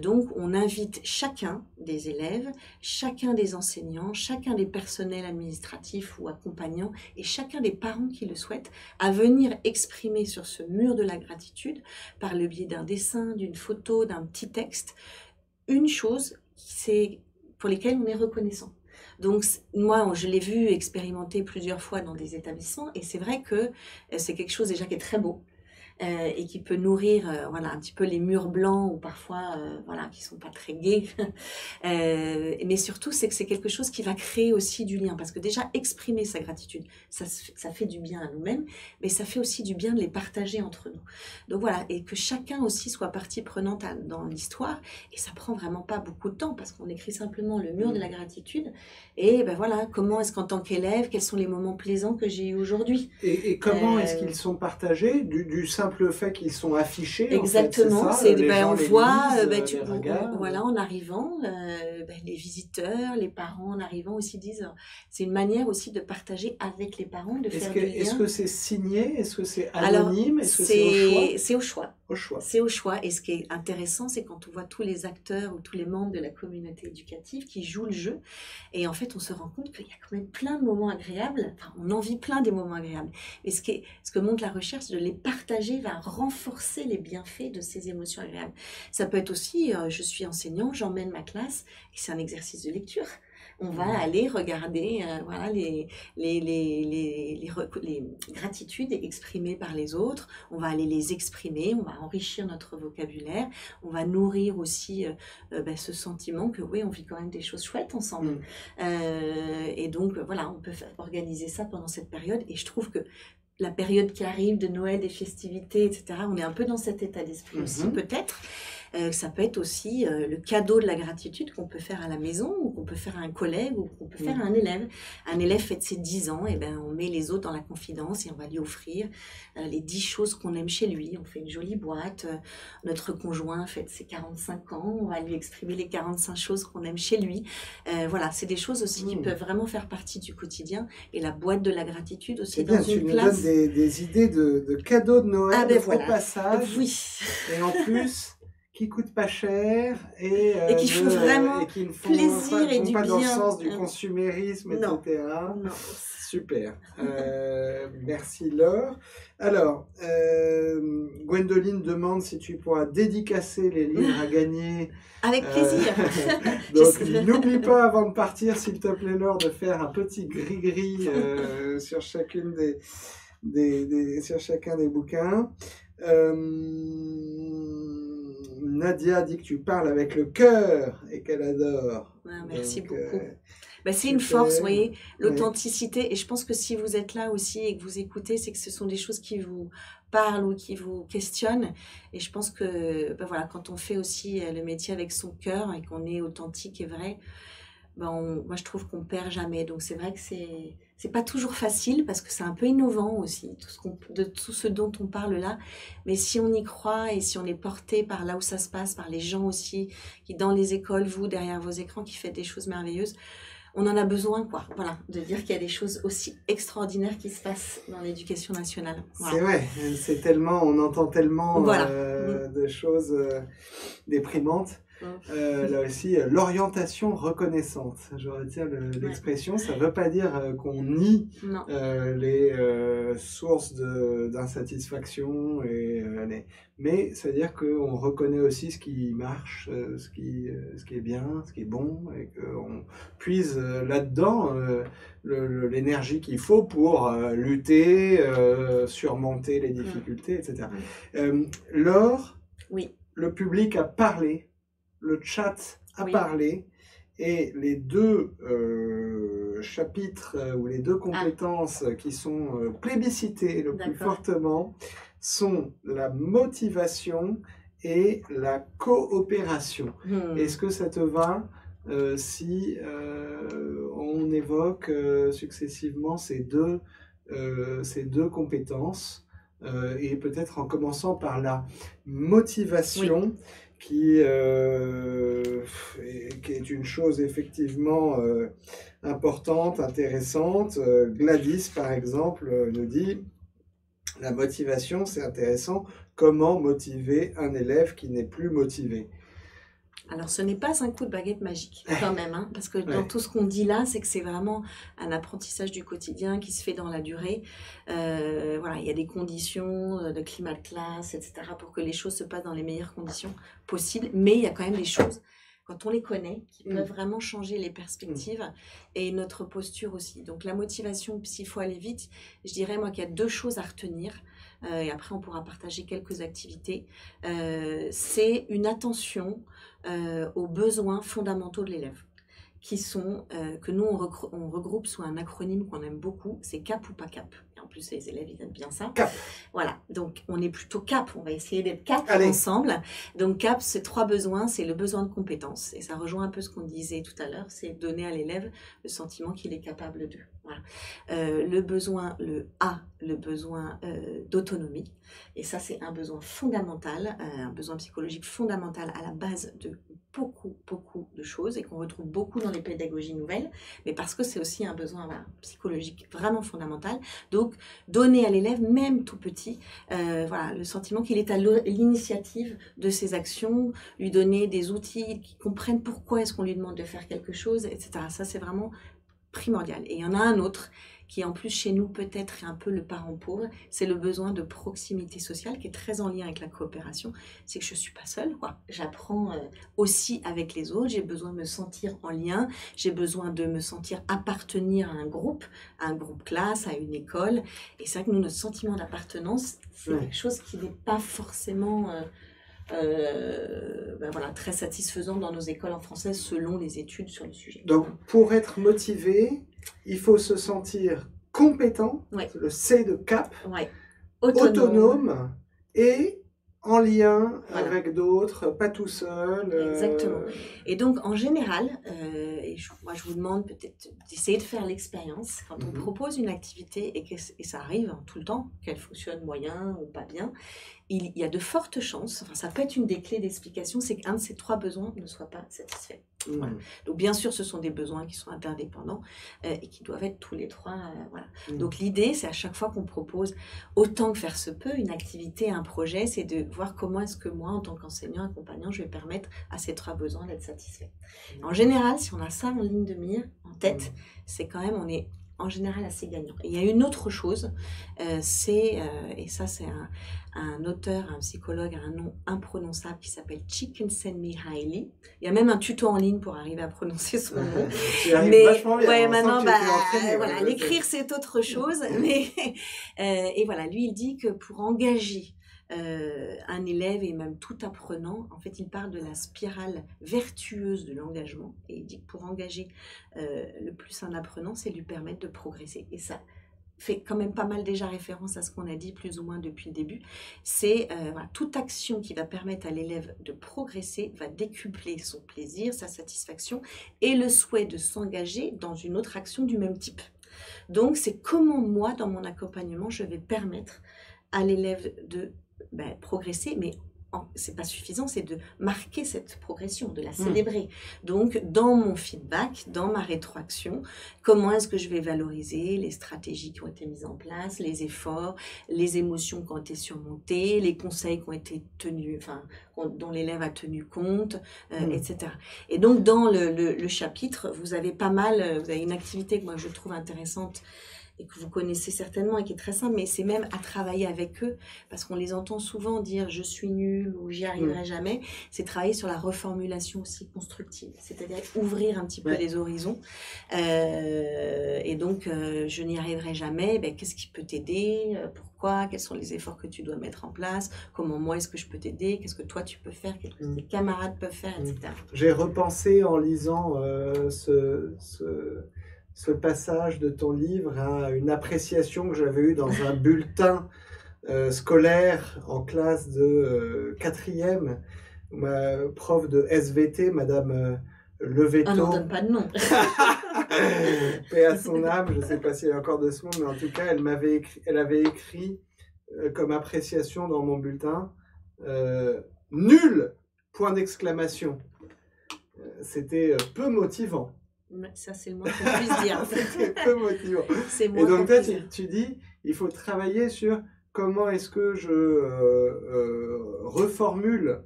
Donc, on invite chacun des élèves, chacun des enseignants, chacun des personnels administratifs ou accompagnants et chacun des parents qui le souhaitent à venir exprimer sur ce mur de la gratitude par le biais d'un dessin, d'une photo, d'un petit texte, une chose pour lesquelles on est reconnaissant. Donc moi, je l'ai vu expérimenter plusieurs fois dans des établissements et c'est vrai que c'est quelque chose déjà qui est très beau. Et qui peut nourrir voilà, un petit peu les murs blancs ou parfois voilà, qui sont pas très gais. Mais surtout, c'est que c'est quelque chose qui va créer aussi du lien. Parce que déjà, exprimer sa gratitude, ça fait du bien à nous-mêmes, mais ça fait aussi du bien de les partager entre nous. Donc voilà, et que chacun aussi soit partie prenante dans l'histoire. Et ça prend vraiment pas beaucoup de temps parce qu'on écrit simplement le mur de la gratitude. Et ben voilà, comment est-ce qu'en tant qu'élève, quels sont les moments plaisants que j'ai eu aujourd'hui. Et comment est-ce qu'ils sont partagés du simple fait qu'ils sont affichés? Exactement, en fait, on voit voilà, en arrivant, les visiteurs, les parents en arrivant aussi disent, c'est une manière aussi de partager avec les parents, de faire du lien. Est-ce que c'est signé? Est-ce que c'est anonyme? Alors, c'est au choix. C'est au choix. Et ce qui est intéressant, c'est quand on voit tous les acteurs ou tous les membres de la communauté éducative qui jouent le jeu. Et en fait, on se rend compte qu'il y a quand même plein de moments agréables. Enfin, on en vit plein des moments agréables. Et ce que montre la recherche, c'est de les partager va renforcer les bienfaits de ces émotions agréables. Ça peut être aussi, je suis enseignant, j'emmène ma classe, et c'est un exercice de lecture. On va aller regarder voilà, les gratitudes exprimées par les autres, on va aller les exprimer, on va enrichir notre vocabulaire, on va nourrir aussi ce sentiment que oui, on vit quand même des choses chouettes ensemble. Et donc voilà, on peut organiser ça pendant cette période, et je trouve que la période qui arrive de Noël, des festivités, etc., on est un peu dans cet état d'esprit aussi, peut-être. Ça peut être aussi le cadeau de la gratitude qu'on peut faire à la maison, ou qu'on peut faire à un collègue, ou qu'on peut faire à un élève. Un élève fête ses 10 ans, et ben on met les autres dans la confidence et on va lui offrir les 10 choses qu'on aime chez lui. On fait une jolie boîte. Notre conjoint fête ses 45 ans, on va lui exprimer les 45 choses qu'on aime chez lui. Voilà, c'est des choses aussi qui peuvent vraiment faire partie du quotidien. Et la boîte de la gratitude aussi dans une classe. Tu nous donnes des idées de cadeaux de Noël au passage. Oui. Et en plus, qui coûtent pas cher et qui font vraiment plaisir et du bien. Pas dans le sens du consumérisme, non. etc. Non. Super. Merci Laure. Alors, Gwendoline demande si tu pourras dédicacer les livres à gagner. Avec plaisir. Donc, n'oublie pas avant de partir, s'il te plaît Laure, de faire un petit gris-gris sur chacune sur chacun des bouquins. Nadia dit que tu parles avec le cœur et qu'elle adore. Merci beaucoup. C'est une force, vous voyez, l'authenticité. Et je pense que si vous êtes là aussi et que vous écoutez, c'est que ce sont des choses qui vous parlent ou qui vous questionnent. Et je pense que quand on fait aussi le métier avec son cœur et qu'on est authentique et vrai, moi je trouve qu'on perd jamais. Donc c'est vrai que c'est pas toujours facile parce que c'est un peu innovant aussi, tout ce dont on parle là. Mais si on y croit et si on est porté par là où ça se passe, par les gens aussi, qui dans les écoles, vous derrière vos écrans, qui faites des choses merveilleuses, on en a besoin, de dire qu'il y a des choses aussi extraordinaires qui se passent dans l'éducation nationale. Voilà. C'est vrai, on entend tellement de choses déprimantes. Là aussi, l'orientation reconnaissante, je retiens l'expression, ça ne veut pas dire qu'on nie les sources d'insatisfaction, mais ça veut dire qu'on reconnaît aussi ce qui marche, ce qui est bien, ce qui est bon, et qu'on puise là-dedans l'énergie qu'il faut pour lutter, surmonter les difficultés, etc. Laure, le public a parlé. Le chat a parlé et les deux chapitres ou les deux compétences qui sont plébiscitées le plus fortement sont la motivation et la coopération. Est-ce que ça te va si on évoque successivement ces deux compétences et peut-être en commençant par la motivation qui est une chose effectivement importante, intéressante. Gladys, par exemple, nous dit « La motivation, c'est intéressant. Comment motiver un élève qui n'est plus motivé ?» Alors, ce n'est pas un coup de baguette magique, quand même, parce que dans tout ce qu'on dit là, c'est que c'est vraiment un apprentissage du quotidien qui se fait dans la durée. Il y a des conditions de climat de classe, etc., pour que les choses se passent dans les meilleures conditions possibles, mais il y a quand même des choses, quand on les connaît, qui peuvent vraiment changer les perspectives et notre posture aussi. Donc, la motivation, s'il faut aller vite, je dirais, moi, qu'il y a deux choses à retenir. Et après on pourra partager quelques activités, c'est une attention aux besoins fondamentaux de l'élève, qui sont, que nous on regroupe sous un acronyme qu'on aime beaucoup, c'est CAP ou pas CAP. Et en plus les élèves ils aiment bien ça. CAP. Voilà, donc on est plutôt CAP, on va essayer d'être CAP ensemble. Donc CAP, c'est 3 besoins, c'est le besoin de compétence, et ça rejoint un peu ce qu'on disait tout à l'heure, c'est donner à l'élève le sentiment qu'il est capable de. Voilà. Le besoin, le besoin d'autonomie, et ça c'est un besoin fondamental, un besoin psychologique fondamental à la base de beaucoup de choses et qu'on retrouve beaucoup dans les pédagogies nouvelles, mais parce que c'est aussi un besoin psychologique vraiment fondamental. Donc donner à l'élève, même tout petit, le sentiment qu'il est à l'initiative de ses actions, lui donner des outils qui comprennent pourquoi est-ce qu'on lui demande de faire quelque chose, etc. Ça c'est vraiment primordial. Et il y en a un autre qui en plus chez nous peut-être est un peu le parent pauvre, c'est le besoin de proximité sociale qui est très en lien avec la coopération. C'est que je ne suis pas seule, j'apprends aussi avec les autres, j'ai besoin de me sentir en lien, j'ai besoin de me sentir appartenir à un groupe classe, à une école. Et c'est vrai que nous, notre sentiment d'appartenance, c'est quelque chose qui n'est pas forcément très satisfaisant dans nos écoles en français selon les études sur le sujet. Donc pour être motivé, il faut se sentir compétent, le C de CAP, autonome et en lien avec d'autres, pas tout seul. Exactement. Et donc, en général, moi je vous demande peut-être d'essayer de faire l'expérience. Quand on propose une activité et ça arrive tout le temps, qu'elle fonctionne moyen ou pas bien, il y a de fortes chances, enfin ça peut être une des clés d'explication, c'est qu'un de ces 3 besoins ne soit pas satisfait. Voilà. Donc bien sûr, ce sont des besoins qui sont interdépendants et qui doivent être tous les 3. Voilà. Donc l'idée, c'est à chaque fois qu'on propose, autant que faire se peut, une activité, un projet, c'est de voir comment est-ce que moi, en tant qu'enseignant, accompagnant, je vais permettre à ces 3 besoins d'être satisfaits. En général, si on a ça en ligne de mire, en tête, c'est quand même, on est en général assez gagnant. Et il y a une autre chose, et ça c'est un auteur, un psychologue, un nom imprononçable qui s'appelle Csikszentmihalyi. Il y a même un tuto en ligne pour arriver à prononcer son nom. Mais maintenant, voilà, l'écrire c'est autre chose. Mais et voilà, lui il dit que pour engager un élève et même tout apprenant, en fait, il parle de la spirale vertueuse de l'engagement. Et il dit que pour engager le plus un apprenant, c'est lui permettre de progresser. Et ça fait quand même pas mal déjà référence à ce qu'on a dit plus ou moins depuis le début. C'est voilà, toute action qui va permettre à l'élève de progresser va décupler son plaisir, sa satisfaction et le souhait de s'engager dans une autre action du même type. Donc, c'est comment moi, dans mon accompagnement, je vais permettre à l'élève de progresser, mais c'est pas suffisant, c'est de marquer cette progression, de la célébrer. Donc, dans mon feedback, dans ma rétroaction, comment est-ce que je vais valoriser les stratégies qui ont été mises en place, les efforts, les émotions qui ont été surmontées, les conseils qui ont été tenus, enfin, dont l'élève a tenu compte, etc. Et donc, dans le chapitre, vous avez pas mal, vous avez une activité que moi je trouve intéressante, et que vous connaissez certainement et qui est très simple, mais c'est même à travailler avec eux, parce qu'on les entend souvent dire « je suis nul » ou « j'y arriverai jamais », c'est travailler sur la reformulation aussi constructive, c'est-à-dire ouvrir un petit peu les horizons. Et donc, je n'y arriverai jamais, qu'est-ce qui peut t'aider, pourquoi, quels sont les efforts que tu dois mettre en place, comment moi est-ce que je peux t'aider, qu'est-ce que toi tu peux faire, qu'est-ce que tes camarades peuvent faire, etc. J'ai repensé en lisant ce passage de ton livre à une appréciation que j'avais eue dans un bulletin scolaire en classe de 4e. Ma prof de SVT, Madame Levetto. Ah non, donne pas de nom. Paix à son âme, je ne sais pas si elle est encore de ce monde, mais en tout cas, elle avait écrit comme appréciation dans mon bulletin nul! Point d'exclamation. C'était peu motivant. Ça, c'est le moins qu'on puisse dire. C'était peu motivant. Et donc, toi, tu dis, il faut travailler sur comment est-ce que je reformule.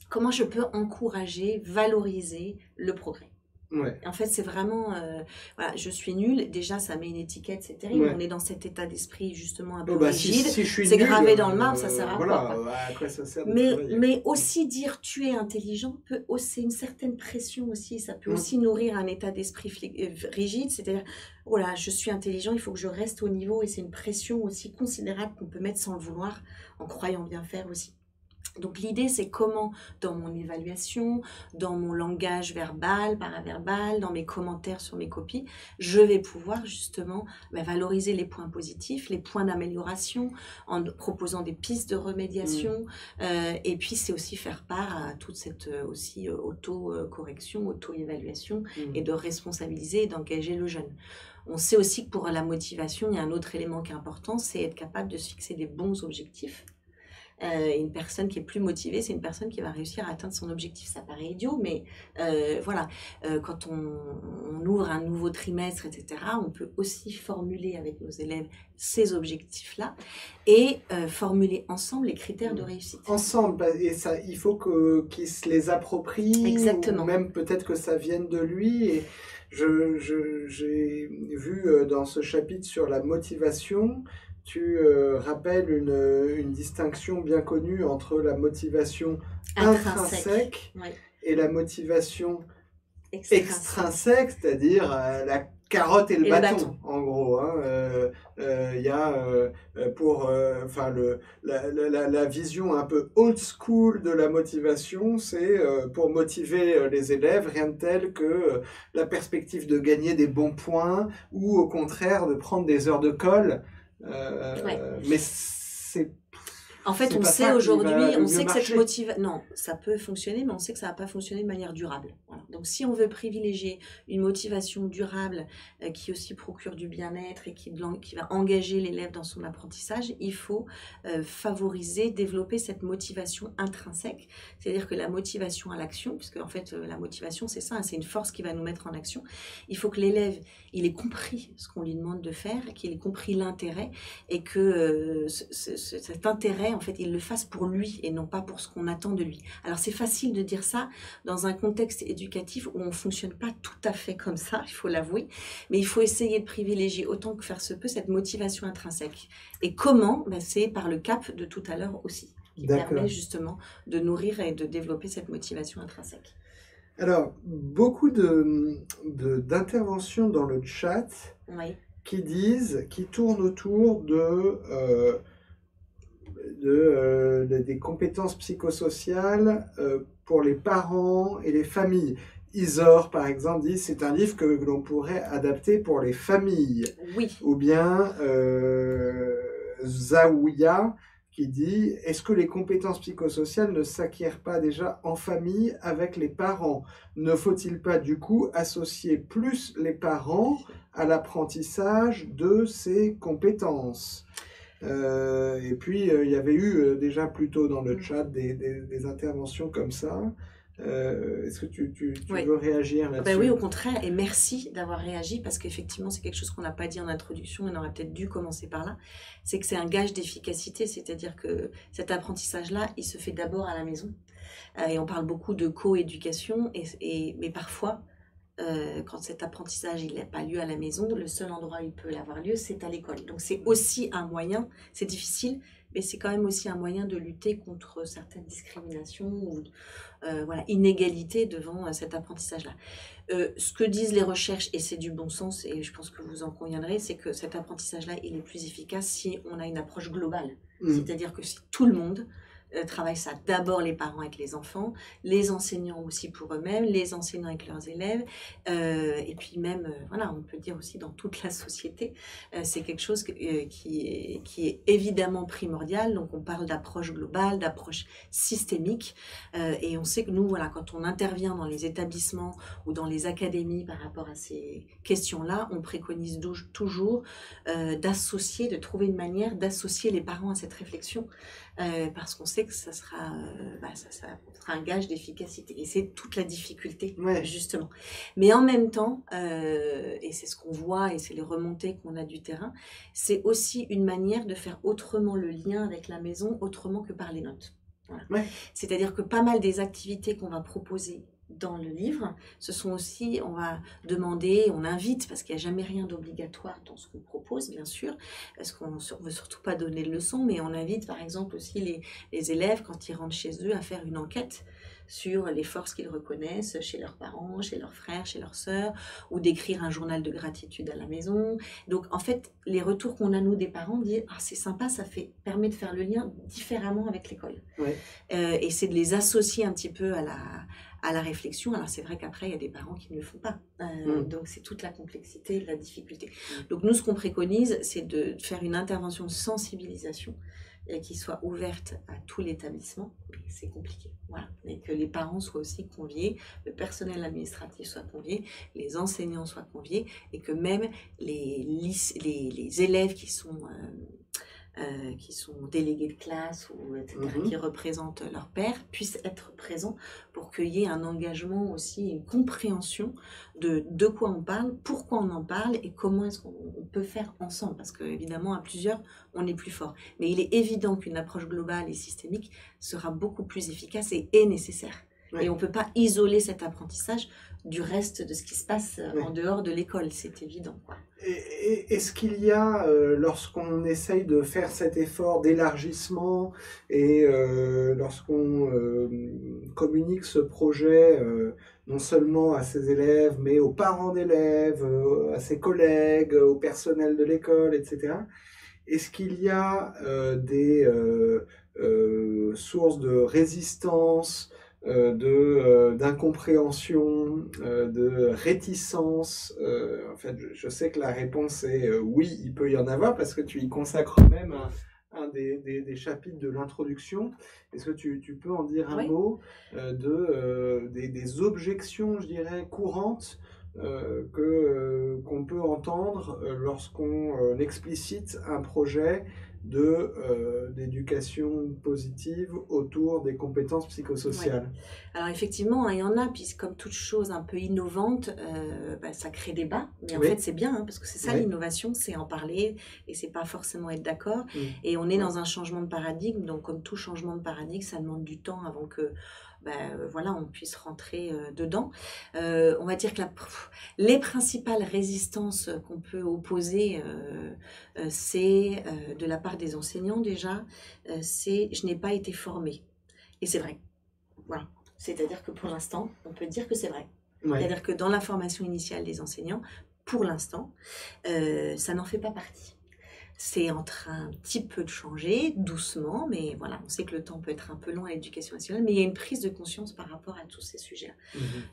Comment je peux encourager, valoriser le progrès. Ouais. En fait, c'est vraiment, voilà, je suis nulle. Déjà, ça met une étiquette, c'est terrible. On est dans cet état d'esprit justement un peu rigide. Si c'est gravé dans le marbre, ça sert à quoi, à quoi ça sert mais aussi dire tu es intelligent, c'est une certaine pression aussi. Ça peut aussi nourrir un état d'esprit rigide. C'est-à-dire, oh là, je suis intelligent, il faut que je reste au niveau. Et c'est une pression aussi considérable qu'on peut mettre sans le vouloir, en croyant bien faire aussi. Donc l'idée, c'est comment, dans mon évaluation, dans mon langage verbal, paraverbal, dans mes commentaires sur mes copies, je vais pouvoir justement valoriser les points positifs, les points d'amélioration, en proposant des pistes de remédiation. Et puis, c'est aussi faire part à toute cette aussi auto-correction, auto-évaluation, et de responsabiliser et d'engager le jeune. On sait aussi que pour la motivation, il y a un autre élément qui est important, c'est être capable de se fixer des bons objectifs. Une personne qui est plus motivée, c'est une personne qui va réussir à atteindre son objectif. Ça paraît idiot, mais voilà, quand on ouvre un nouveau trimestre, etc., on peut aussi formuler avec nos élèves ces objectifs-là et formuler ensemble les critères de réussite. Ensemble, et ça, il faut qu'ils se les approprient. Exactement. Ou même peut-être que ça vienne de lui. Et j'ai vu dans ce chapitre sur la motivation, tu rappelles une distinction bien connue entre la motivation intrinsèque et la motivation extrinsèque, c'est-à-dire la carotte et le bâton, en gros. Il y a la vision un peu old school de la motivation, c'est pour motiver les élèves, rien de tel que la perspective de gagner des bons points ou au contraire de prendre des heures de colle. Mais En fait, c'est on pas sait ça qui aujourd'hui, va le on mieux sait que cette marcher. motivation, non, ça peut fonctionner, mais on sait que ça va pas fonctionner de manière durable. Voilà. Donc, si on veut privilégier une motivation durable qui aussi procure du bien-être et qui va engager l'élève dans son apprentissage, il faut favoriser, développer cette motivation intrinsèque, c'est-à-dire que la motivation à l'action, puisque en fait, la motivation, c'est ça, hein, c'est une force qui va nous mettre en action. Il faut que l'élève, il ait compris ce qu'on lui demande de faire, qu'il ait compris l'intérêt et que cet intérêt, en fait, il le fasse pour lui et non pas pour ce qu'on attend de lui. Alors, c'est facile de dire ça dans un contexte éducatif où on ne fonctionne pas tout à fait comme ça, il faut l'avouer, mais il faut essayer de privilégier autant que faire se peut cette motivation intrinsèque. Et comment? Ben, c'est par le cap de tout à l'heure aussi, qui permet justement de nourrir et de développer cette motivation intrinsèque. Alors, beaucoup d'interventions dans le chat Oui. qui tournent autour des compétences psychosociales pour les parents et les familles. Isor, par exemple, dit c'est un livre que l'on pourrait adapter pour les familles. Oui. Ou bien Zaouya qui dit est-ce que les compétences psychosociales ne s'acquièrent pas déjà en famille avec les parents? Ne faut-il pas du coup associer plus les parents à l'apprentissage de ces compétences? Et puis, il y avait eu déjà plus tôt dans le chat des interventions comme ça. Est-ce que tu veux réagir là-dessus? Ben oui, au contraire, et merci d'avoir réagi, parce qu'effectivement, c'est quelque chose qu'on n'a pas dit en introduction, et on aurait peut-être dû commencer par là, c'est que c'est un gage d'efficacité, c'est-à-dire que cet apprentissage-là, il se fait d'abord à la maison. Et on parle beaucoup de co-éducation, mais parfois, quand cet apprentissage n'a pas lieu à la maison, le seul endroit où il peut avoir lieu, c'est à l'école. Donc c'est aussi un moyen, c'est difficile, mais c'est quand même aussi un moyen de lutter contre certaines discriminations ou inégalités devant cet apprentissage-là. Ce que disent les recherches, et c'est du bon sens, et je pense que vous en conviendrez, c'est que cet apprentissage-là, il est plus efficace si on a une approche globale. C'est-à-dire que si tout le monde travaille ça, d'abord les parents avec les enfants, les enseignants aussi pour eux-mêmes, les enseignants avec leurs élèves, et puis même, on peut dire aussi dans toute la société, c'est quelque chose qui est évidemment primordial. Donc on parle d'approche globale, d'approche systémique, et on sait que nous, quand on intervient dans les établissements ou dans les académies par rapport à ces questions-là, on préconise toujours d'associer, de trouver une manière d'associer les parents à cette réflexion, parce qu'on sait que ça sera un gage d'efficacité. Et c'est toute la difficulté, justement. Mais en même temps, et c'est ce qu'on voit, et c'est les remontées qu'on a du terrain, c'est aussi une manière de faire autrement le lien avec la maison, autrement que par les notes. Voilà. C'est-à-dire que pas mal des activités qu'on va proposer dans le livre, ce sont aussi, on va demander, on invite, parce qu'il n'y a jamais rien d'obligatoire dans ce qu'on propose, bien sûr, parce qu'on ne veut surtout pas donner de leçons, mais on invite par exemple aussi les élèves, quand ils rentrent chez eux, à faire une enquête sur les forces qu'ils reconnaissent chez leurs parents, chez leurs frères, chez leurs sœurs, ou d'écrire un journal de gratitude à la maison. Donc en fait, les retours qu'on a nous des parents disent « Ah, c'est sympa, permet de faire le lien différemment avec l'école. » Et c'est de les associer un petit peu à la réflexion. Alors c'est vrai qu'après, il y a des parents qui ne le font pas. Donc c'est toute la complexité, la difficulté. Donc nous, ce qu'on préconise, c'est de faire une intervention de sensibilisation qui soit ouverte à tout l'établissement. C'est compliqué. Voilà. Et que les parents soient aussi conviés, le personnel administratif soit convié, les enseignants soient conviés, et que même les élèves qui sont délégués de classe ou etc., qui représentent leur père, puissent être présents pour qu'il y ait un engagement aussi, une compréhension de quoi on parle, pourquoi on en parle et comment est-ce qu'on peut faire ensemble. Parce qu'évidemment, à plusieurs, on est plus fort. Mais il est évident qu'une approche globale et systémique sera beaucoup plus efficace et est nécessaire. Et on ne peut pas isoler cet apprentissage du reste de ce qui se passe en dehors de l'école, c'est évident, quoi. Est-ce qu'il y a, lorsqu'on essaye de faire cet effort d'élargissement et lorsqu'on communique ce projet non seulement à ses élèves, mais aux parents d'élèves, à ses collègues, au personnel de l'école, etc., est-ce qu'il y a des sources de résistance, d'incompréhension, de réticence? En fait, je sais que la réponse est oui, il peut y en avoir, parce que tu y consacres même un un des chapitres de l'introduction. Est-ce que tu peux en dire un Oui. mot des objections, je dirais, courantes qu'on peut entendre lorsqu'on explicite un projet d'éducation positive autour des compétences psychosociales? Ouais. Alors effectivement, hein, il y en a, puis comme toute chose un peu innovante, ça crée débat. Mais en Oui, fait, c'est bien, hein, parce que c'est ça oui. l'innovation, c'est en parler et c'est pas forcément être d'accord. Mm. Et on est Ouais. dans un changement de paradigme, donc comme tout changement de paradigme, ça demande du temps avant que voilà, on puisse rentrer dedans. On va dire que les principales résistances qu'on peut opposer, c'est de la part des enseignants déjà, c'est je n'ai pas été formée. Et c'est vrai. Voilà. C'est-à-dire que pour l'instant, on peut dire que c'est vrai. Ouais. C'est-à-dire que dans la formation initiale des enseignants, pour l'instant, ça n'en fait pas partie. C'est en train un petit peu de changer, doucement, mais voilà, on sait que le temps peut être un peu long à l'éducation nationale, mais il y a une prise de conscience par rapport à tous ces sujets.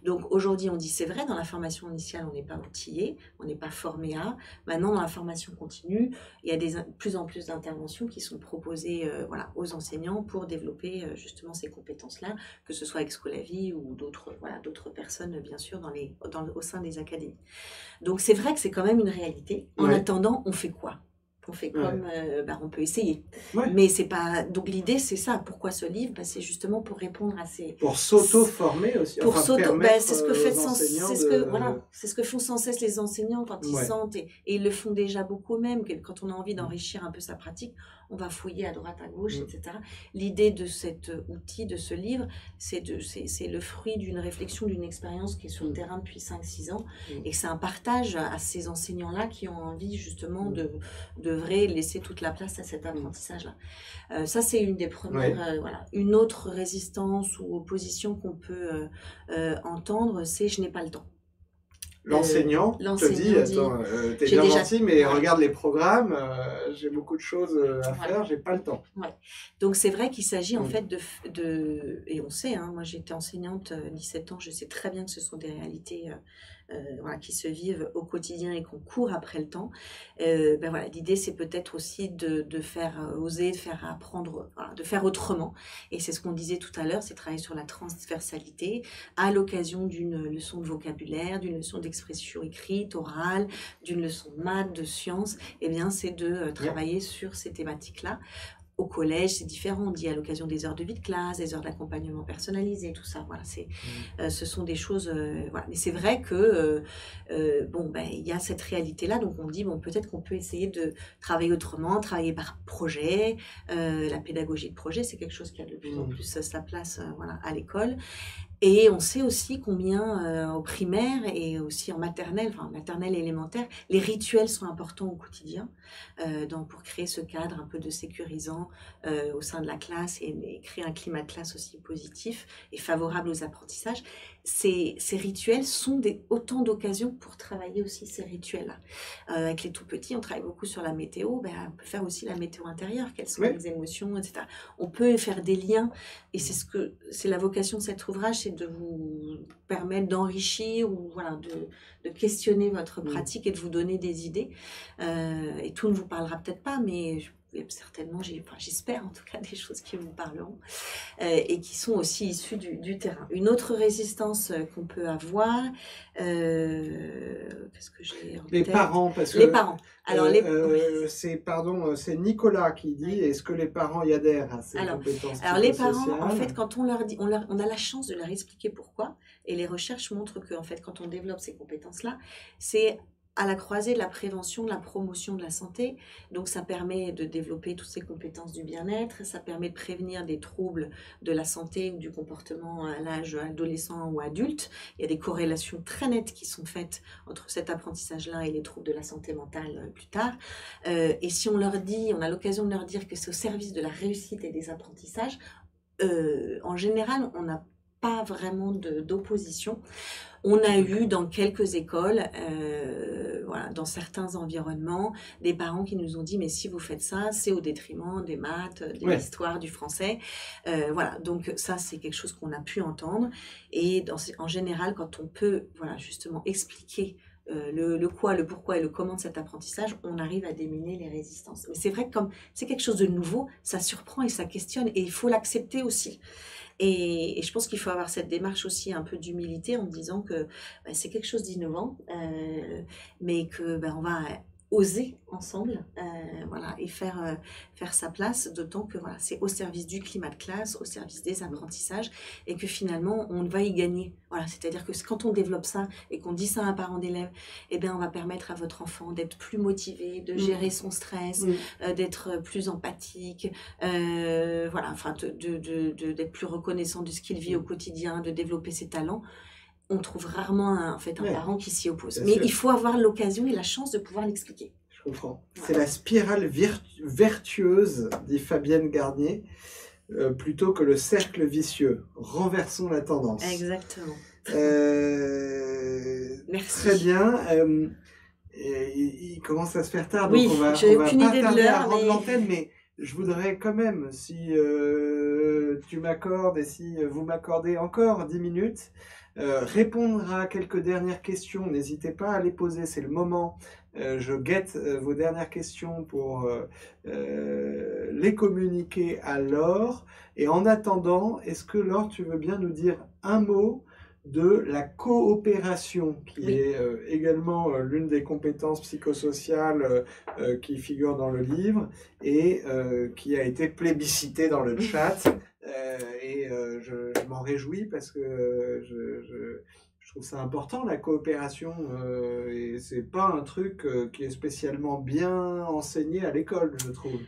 Donc aujourd'hui, on dit c'est vrai, dans la formation initiale, on n'est pas outillé, on n'est pas formé à. Maintenant, dans la formation continue, il y a de plus en plus d'interventions qui sont proposées voilà, aux enseignants pour développer justement ces compétences-là, que ce soit avec Scolavi ou d'autres personnes, bien sûr, au sein des académies. Donc c'est vrai que c'est quand même une réalité. En Ouais. attendant, on fait quoi? On fait comme, on peut essayer. Ouais. Mais c'est pas. Donc l'idée, c'est ça. Pourquoi ce livre? C'est justement pour répondre à ces. Pour s'auto-former aussi. Pour permettre c'est ce que fait aux enseignants c'est ce que font sans cesse les enseignants quand ils sentent et ils le font déjà beaucoup eux-mêmes. Quand on a envie d'enrichir un peu sa pratique, on va fouiller à droite, à gauche, etc. L'idée de cet outil, de ce livre, c'est le fruit d'une réflexion, d'une expérience qui est sur le terrain depuis 5-6 ans et que c'est un partage à ces enseignants-là qui ont envie justement de laisser toute la place à cet apprentissage-là. Ça, c'est une des premières. Voilà. Une autre résistance ou opposition qu'on peut entendre, c'est je n'ai pas le temps. L'enseignant te dit, attends, t'es bien gentil, mais regarde les programmes, j'ai beaucoup de choses à faire, j'ai pas le temps. Ouais. Donc c'est vrai qu'il s'agit en fait et on sait, hein, moi j'ai été enseignante 17 ans, je sais très bien que ce sont des réalités voilà, qui se vivent au quotidien et qu'on court après le temps. Voilà, l'idée c'est peut-être aussi de faire oser, de faire apprendre, voilà, de faire autrement. Et c'est ce qu'on disait tout à l'heure, c'est travailler sur la transversalité à l'occasion d'une leçon de vocabulaire, d'une leçon d'expression écrite, orale, d'une leçon de maths, de sciences. Eh bien, c'est de travailler sur ces thématiques-là. Au collège, c'est différent. On dit à l'occasion des heures de vie de classe, des heures d'accompagnement personnalisé, tout ça. Voilà, ce sont des choses. Voilà. Mais c'est vrai que il y a cette réalité-là. Donc on dit peut-être qu'on peut essayer de travailler autrement, travailler par projet. La pédagogie de projet, c'est quelque chose qui a de plus en plus sa place voilà, à l'école. Et on sait aussi combien au primaire et aussi en maternelle, enfin maternelle et élémentaire, les rituels sont importants au quotidien pour créer ce cadre un peu de sécurisant au sein de la classe et créer un climat de classe aussi positif et favorable aux apprentissages. Ces rituels sont autant d'occasions pour travailler aussi ces rituels-là. Avec les tout petits, on travaille beaucoup sur la météo, on peut faire aussi la météo intérieure, quelles sont les émotions, etc. On peut faire des liens et c'est la vocation de cet ouvrage, c'est de vous permettre d'enrichir ou voilà, de questionner votre pratique et de vous donner des idées. Et tout ne vous parlera peut-être pas, mais certainement, j'espère en tout cas des choses qui vous parleront et qui sont aussi issues du terrain. Une autre résistance qu'on peut avoir, qu'est-ce que j'ai en tête ? Les parents, parce que les parents. Alors, c'est Nicolas qui dit, est-ce que les parents y adhèrent à ces compétences psychosociales ? Les parents, en fait, quand on leur dit, on a la chance de leur expliquer pourquoi, et les recherches montrent que, en fait, quand on développe ces compétences-là, c'est à la croisée de la prévention, de la promotion de la santé. Donc, ça permet de développer toutes ces compétences du bien-être, ça permet de prévenir des troubles de la santé ou du comportement à l'âge adolescent ou adulte. Il y a des corrélations très nettes qui sont faites entre cet apprentissage-là et les troubles de la santé mentale plus tard. Et si on leur dit, on a l'occasion de leur dire que c'est au service de la réussite et des apprentissages, en général, on n'a pas vraiment d'opposition. On a eu dans quelques écoles, voilà, dans certains environnements, des parents qui nous ont dit « mais si vous faites ça, c'est au détriment des maths, de l'histoire, du français ». Voilà, donc ça, c'est quelque chose qu'on a pu entendre. Et en général, quand on peut voilà, justement expliquer le quoi, le pourquoi et le comment de cet apprentissage, on arrive à déminer les résistances. Mais c'est vrai que comme c'est quelque chose de nouveau, ça surprend et ça questionne et il faut l'accepter aussi. Et je pense qu'il faut avoir cette démarche aussi un peu d'humilité en disant que c'est quelque chose d'innovant, mais que on va oser ensemble, voilà, et faire sa place, d'autant que voilà, c'est au service du climat de classe, au service des apprentissages, et que finalement, on va y gagner. Voilà, c'est-à-dire que quand on développe ça et qu'on dit ça à un parent d'élève, eh bien, on va permettre à votre enfant d'être plus motivé, de gérer son stress, d'être plus empathique, voilà, enfin, d'être plus reconnaissant de ce qu'il vit au quotidien, de développer ses talents. On trouve rarement en fait, un parent qui s'y oppose. Mais il faut avoir l'occasion et la chance de pouvoir l'expliquer. Je comprends. Voilà. C'est la spirale vertueuse, dit Fabienne Garnier, plutôt que le cercle vicieux. Renversons la tendance. Exactement. Merci. Très bien. Il commence à se faire tard, oui, donc on va pas tarder à rendre l'antenne, mais je voudrais quand même, si tu m'accordes et si vous m'accordez encore 10 minutes, répondre à quelques dernières questions. N'hésitez pas à les poser, c'est le moment. Je guette vos dernières questions pour les communiquer à Laure. Et en attendant, est-ce que Laure, tu veux bien nous dire un mot de la coopération, qui est également l'une des compétences psychosociales qui figure dans le livre et qui a été plébiscitée dans le chat. Je m'en réjouis parce que je trouve ça important, la coopération, et c'est pas un truc qui est spécialement bien enseigné à l'école, je trouve.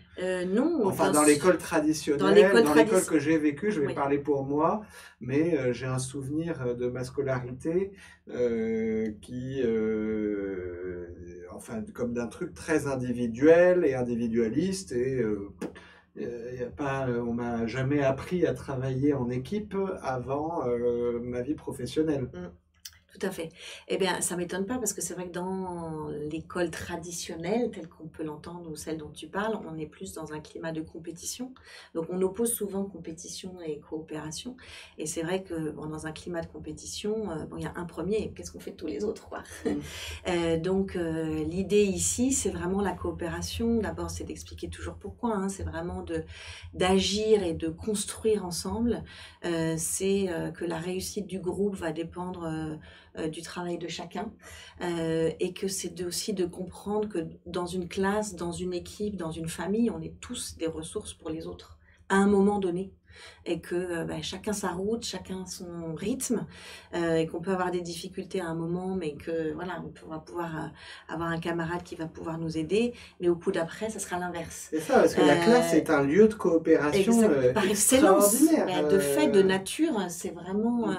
Non. Enfin, dans l'école traditionnelle, dans l'école que j'ai vécue, je vais parler pour moi, mais j'ai un souvenir de ma scolarité qui, enfin, comme d'un truc très individuel et individualiste, et on m'a jamais appris à travailler en équipe avant ma vie professionnelle. Tout à fait. Eh bien, ça ne m'étonne pas parce que c'est vrai que dans l'école traditionnelle, telle qu'on peut l'entendre ou celle dont tu parles, on est plus dans un climat de compétition. Donc, on oppose souvent compétition et coopération. Et c'est vrai que dans un climat de compétition, il y a un premier, qu'est-ce qu'on fait de tous les autres, quoi. Donc, l'idée ici, c'est vraiment la coopération. D'abord, c'est d'expliquer toujours pourquoi. Hein. C'est vraiment d'agir et de construire ensemble. C'est que la réussite du groupe va dépendre du travail de chacun et que c'est aussi de comprendre que dans une classe, dans une équipe, dans une famille, on est tous des ressources pour les autres à un moment donné. Et que chacun sa route, chacun son rythme, et qu'on peut avoir des difficultés à un moment, mais que voilà, on va pouvoir avoir un camarade qui va pouvoir nous aider, mais au coup d'après, ça sera l'inverse. C'est ça, parce que la classe est un lieu de coopération par excellence, de fait, de nature, c'est vraiment...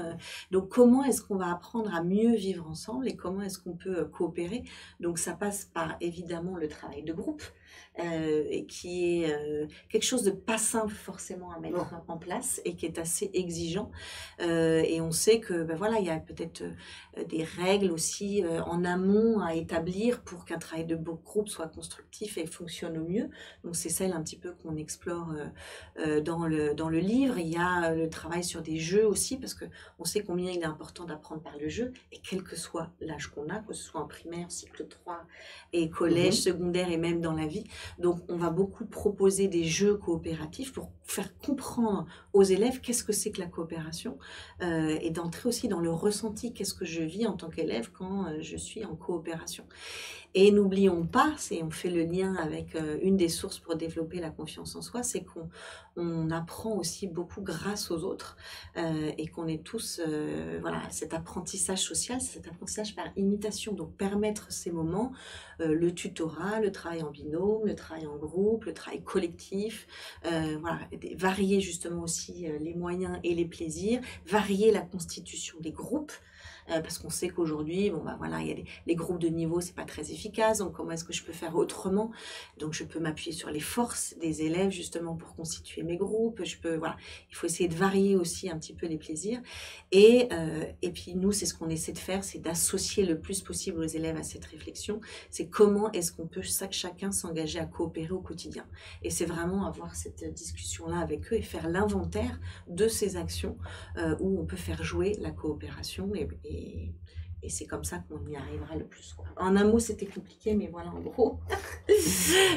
donc comment est-ce qu'on va apprendre à mieux vivre ensemble et comment est-ce qu'on peut coopérer? Donc ça passe par évidemment le travail de groupe, et qui est quelque chose de pas simple forcément à mettre en place et qui est assez exigeant, et on sait que voilà, il y a peut-être des règles aussi en amont à établir pour qu'un travail de groupe soit constructif et fonctionne au mieux. Donc c'est celle un petit peu qu'on explore dans le livre. Il y a le travail sur des jeux aussi, parce que on sait combien il est important d'apprendre par le jeu, et quel que soit l'âge qu'on a, que ce soit en primaire, cycle 3 et collège, secondaire et même dans la vie. Donc on va beaucoup proposer des jeux coopératifs pour faire comprendre aux élèves qu'est-ce que c'est que la coopération, et d'entrer aussi dans le ressenti, qu'est-ce que je vis en tant qu'élève quand je suis en coopération. Et n'oublions pas, on fait le lien avec une des sources pour développer la confiance en soi, c'est qu'on apprend aussi beaucoup grâce aux autres, et qu'on est tous, voilà, cet apprentissage social, cet apprentissage par imitation. Donc permettre ces moments, le tutorat, le travail en binôme, le travail en groupe, le travail collectif, voilà, varier justement aussi les moyens et les plaisirs, varier la constitution des groupes. Parce qu'on sait qu'aujourd'hui, voilà, il y a les groupes de niveau, c'est pas très efficace, donc comment est-ce que je peux faire autrement? Donc je peux m'appuyer sur les forces des élèves justement pour constituer mes groupes. Voilà, il faut essayer de varier aussi un petit peu les plaisirs. Et puis nous, c'est ce qu'on essaie de faire, c'est d'associer le plus possible aux élèves à cette réflexion. C'est comment est-ce qu'on peut chacun s'engager à coopérer au quotidien. Et c'est vraiment avoir cette discussion-là avec eux et faire l'inventaire de ces actions où on peut faire jouer la coopération Et c'est comme ça qu'on y arrivera le plus. En un mot, c'était compliqué, mais voilà, en gros.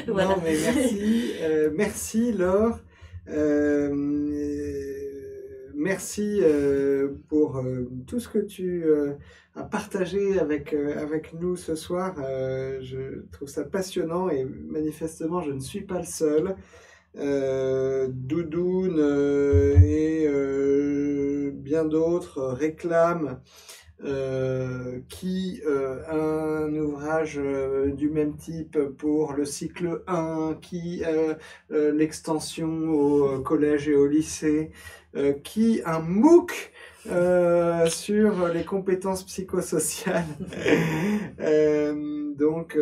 Voilà. Non, mais merci. Merci, Laure. Merci pour tout ce que tu as partagé avec nous ce soir. Je trouve ça passionnant et manifestement, je ne suis pas le seul. Doudoune et bien d'autres réclament un ouvrage du même type pour le cycle 1, l'extension au collège et au lycée, un MOOC sur les compétences psychosociales. Donc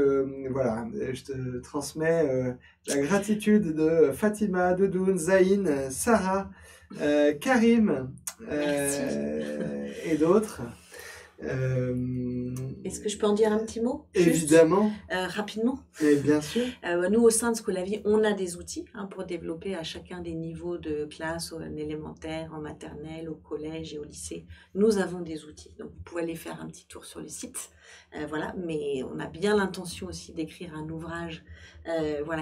voilà, je te transmets la gratitude de Fatima, Doudoune, Zaïn, Sarah, Karim et d'autres. Est-ce que je peux en dire un petit mot? Évidemment. Rapidement. Et bien sûr. Nous, au sein de Scholavie, on a des outils pour développer à chacun des niveaux de classe, en élémentaire, en maternelle, au collège et au lycée. Nous avons des outils. Donc, vous pouvez aller faire un petit tour sur le site. Voilà. Mais on a bien l'intention aussi d'écrire un ouvrage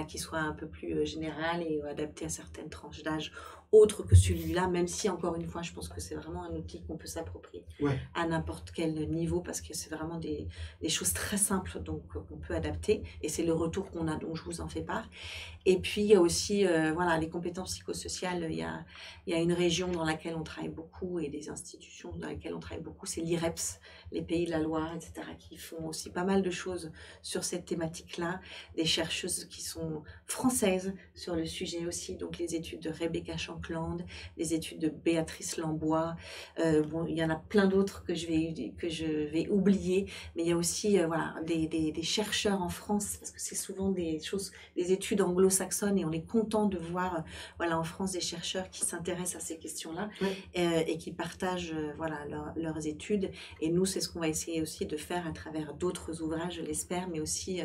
qui soit un peu plus général et adapté à certaines tranches d'âge autre que celui-là, même si, encore une fois, je pense que c'est vraiment un outil qu'on peut s'approprier à n'importe quel niveau, parce que c'est vraiment des choses très simples donc qu'on peut adapter, et c'est le retour qu'on a, donc je vous en fais part. Et puis, il y a aussi les compétences psychosociales. Il y a une région dans laquelle on travaille beaucoup, et des institutions dans lesquelles on travaille beaucoup, c'est l'IREPS, les Pays de la Loire, etc., qui font aussi pas mal de choses sur cette thématique-là, des chercheuses qui sont françaises sur le sujet aussi, donc les études de Rebecca Shankland, les études de Béatrice Lambois, il y en a plein d'autres que je vais oublier, mais il y a aussi des chercheurs en France, parce que c'est souvent des études anglo-saxonnes, et on est content de voir en France des chercheurs qui s'intéressent à ces questions-là et qui partagent leurs études. Et nous, c'est ce qu'on va essayer aussi de faire à travers d'autres ouvrages, je l'espère, mais aussi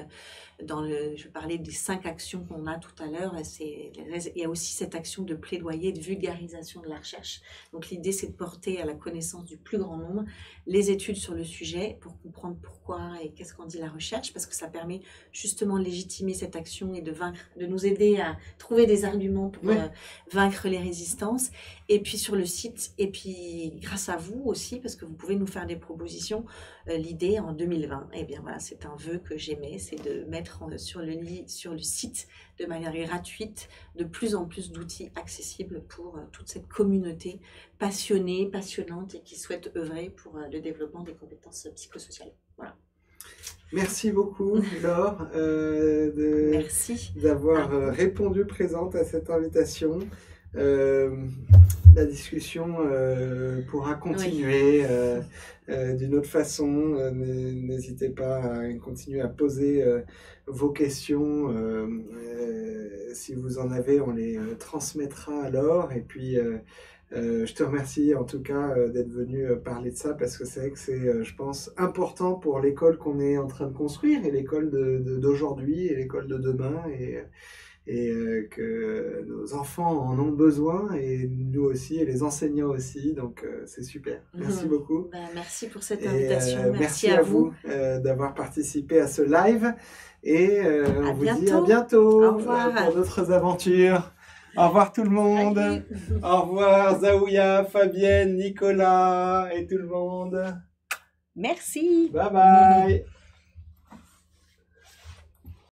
je parlais des 5 actions qu'on a tout à l'heure. Il y a aussi cette action de plaidoyer, de vulgarisation de la recherche. Donc l'idée, c'est de porter à la connaissance du plus grand nombre les études sur le sujet pour comprendre pourquoi et qu'est-ce qu'en dit la recherche, parce que ça permet justement de légitimer cette action et de nous aider à trouver des arguments pour vaincre les résistances. Et puis sur le site, et puis grâce à vous aussi, parce que vous pouvez nous faire des propositions, l'idée en 2020, c'est un vœu que j'aimais, c'est de mettre sur le site de manière gratuite de plus en plus d'outils accessibles pour toute cette communauté passionnée, passionnante, et qui souhaite œuvrer pour le développement des compétences psychosociales. Voilà. Merci beaucoup, Laure, Merci d'avoir répondu présente à cette invitation. La discussion pourra continuer d'une autre façon. N'hésitez pas à continuer à poser vos questions. Si vous en avez, on les transmettra alors. Et puis, je te remercie en tout cas d'être venu parler de ça, parce que c'est vrai que c'est, je pense, important pour l'école qu'on est en train de construire, et l'école d'aujourd'hui et l'école de demain. Et que nos enfants en ont besoin, et nous aussi, et les enseignants aussi, donc c'est super. Merci beaucoup. Merci pour cette invitation. Merci à vous d'avoir participé à ce live, et on vous dit à bientôt pour d'autres aventures. Au revoir tout le monde. Salut. Au revoir Zaouya, Fabienne, Nicolas et tout le monde. Merci. Bye bye.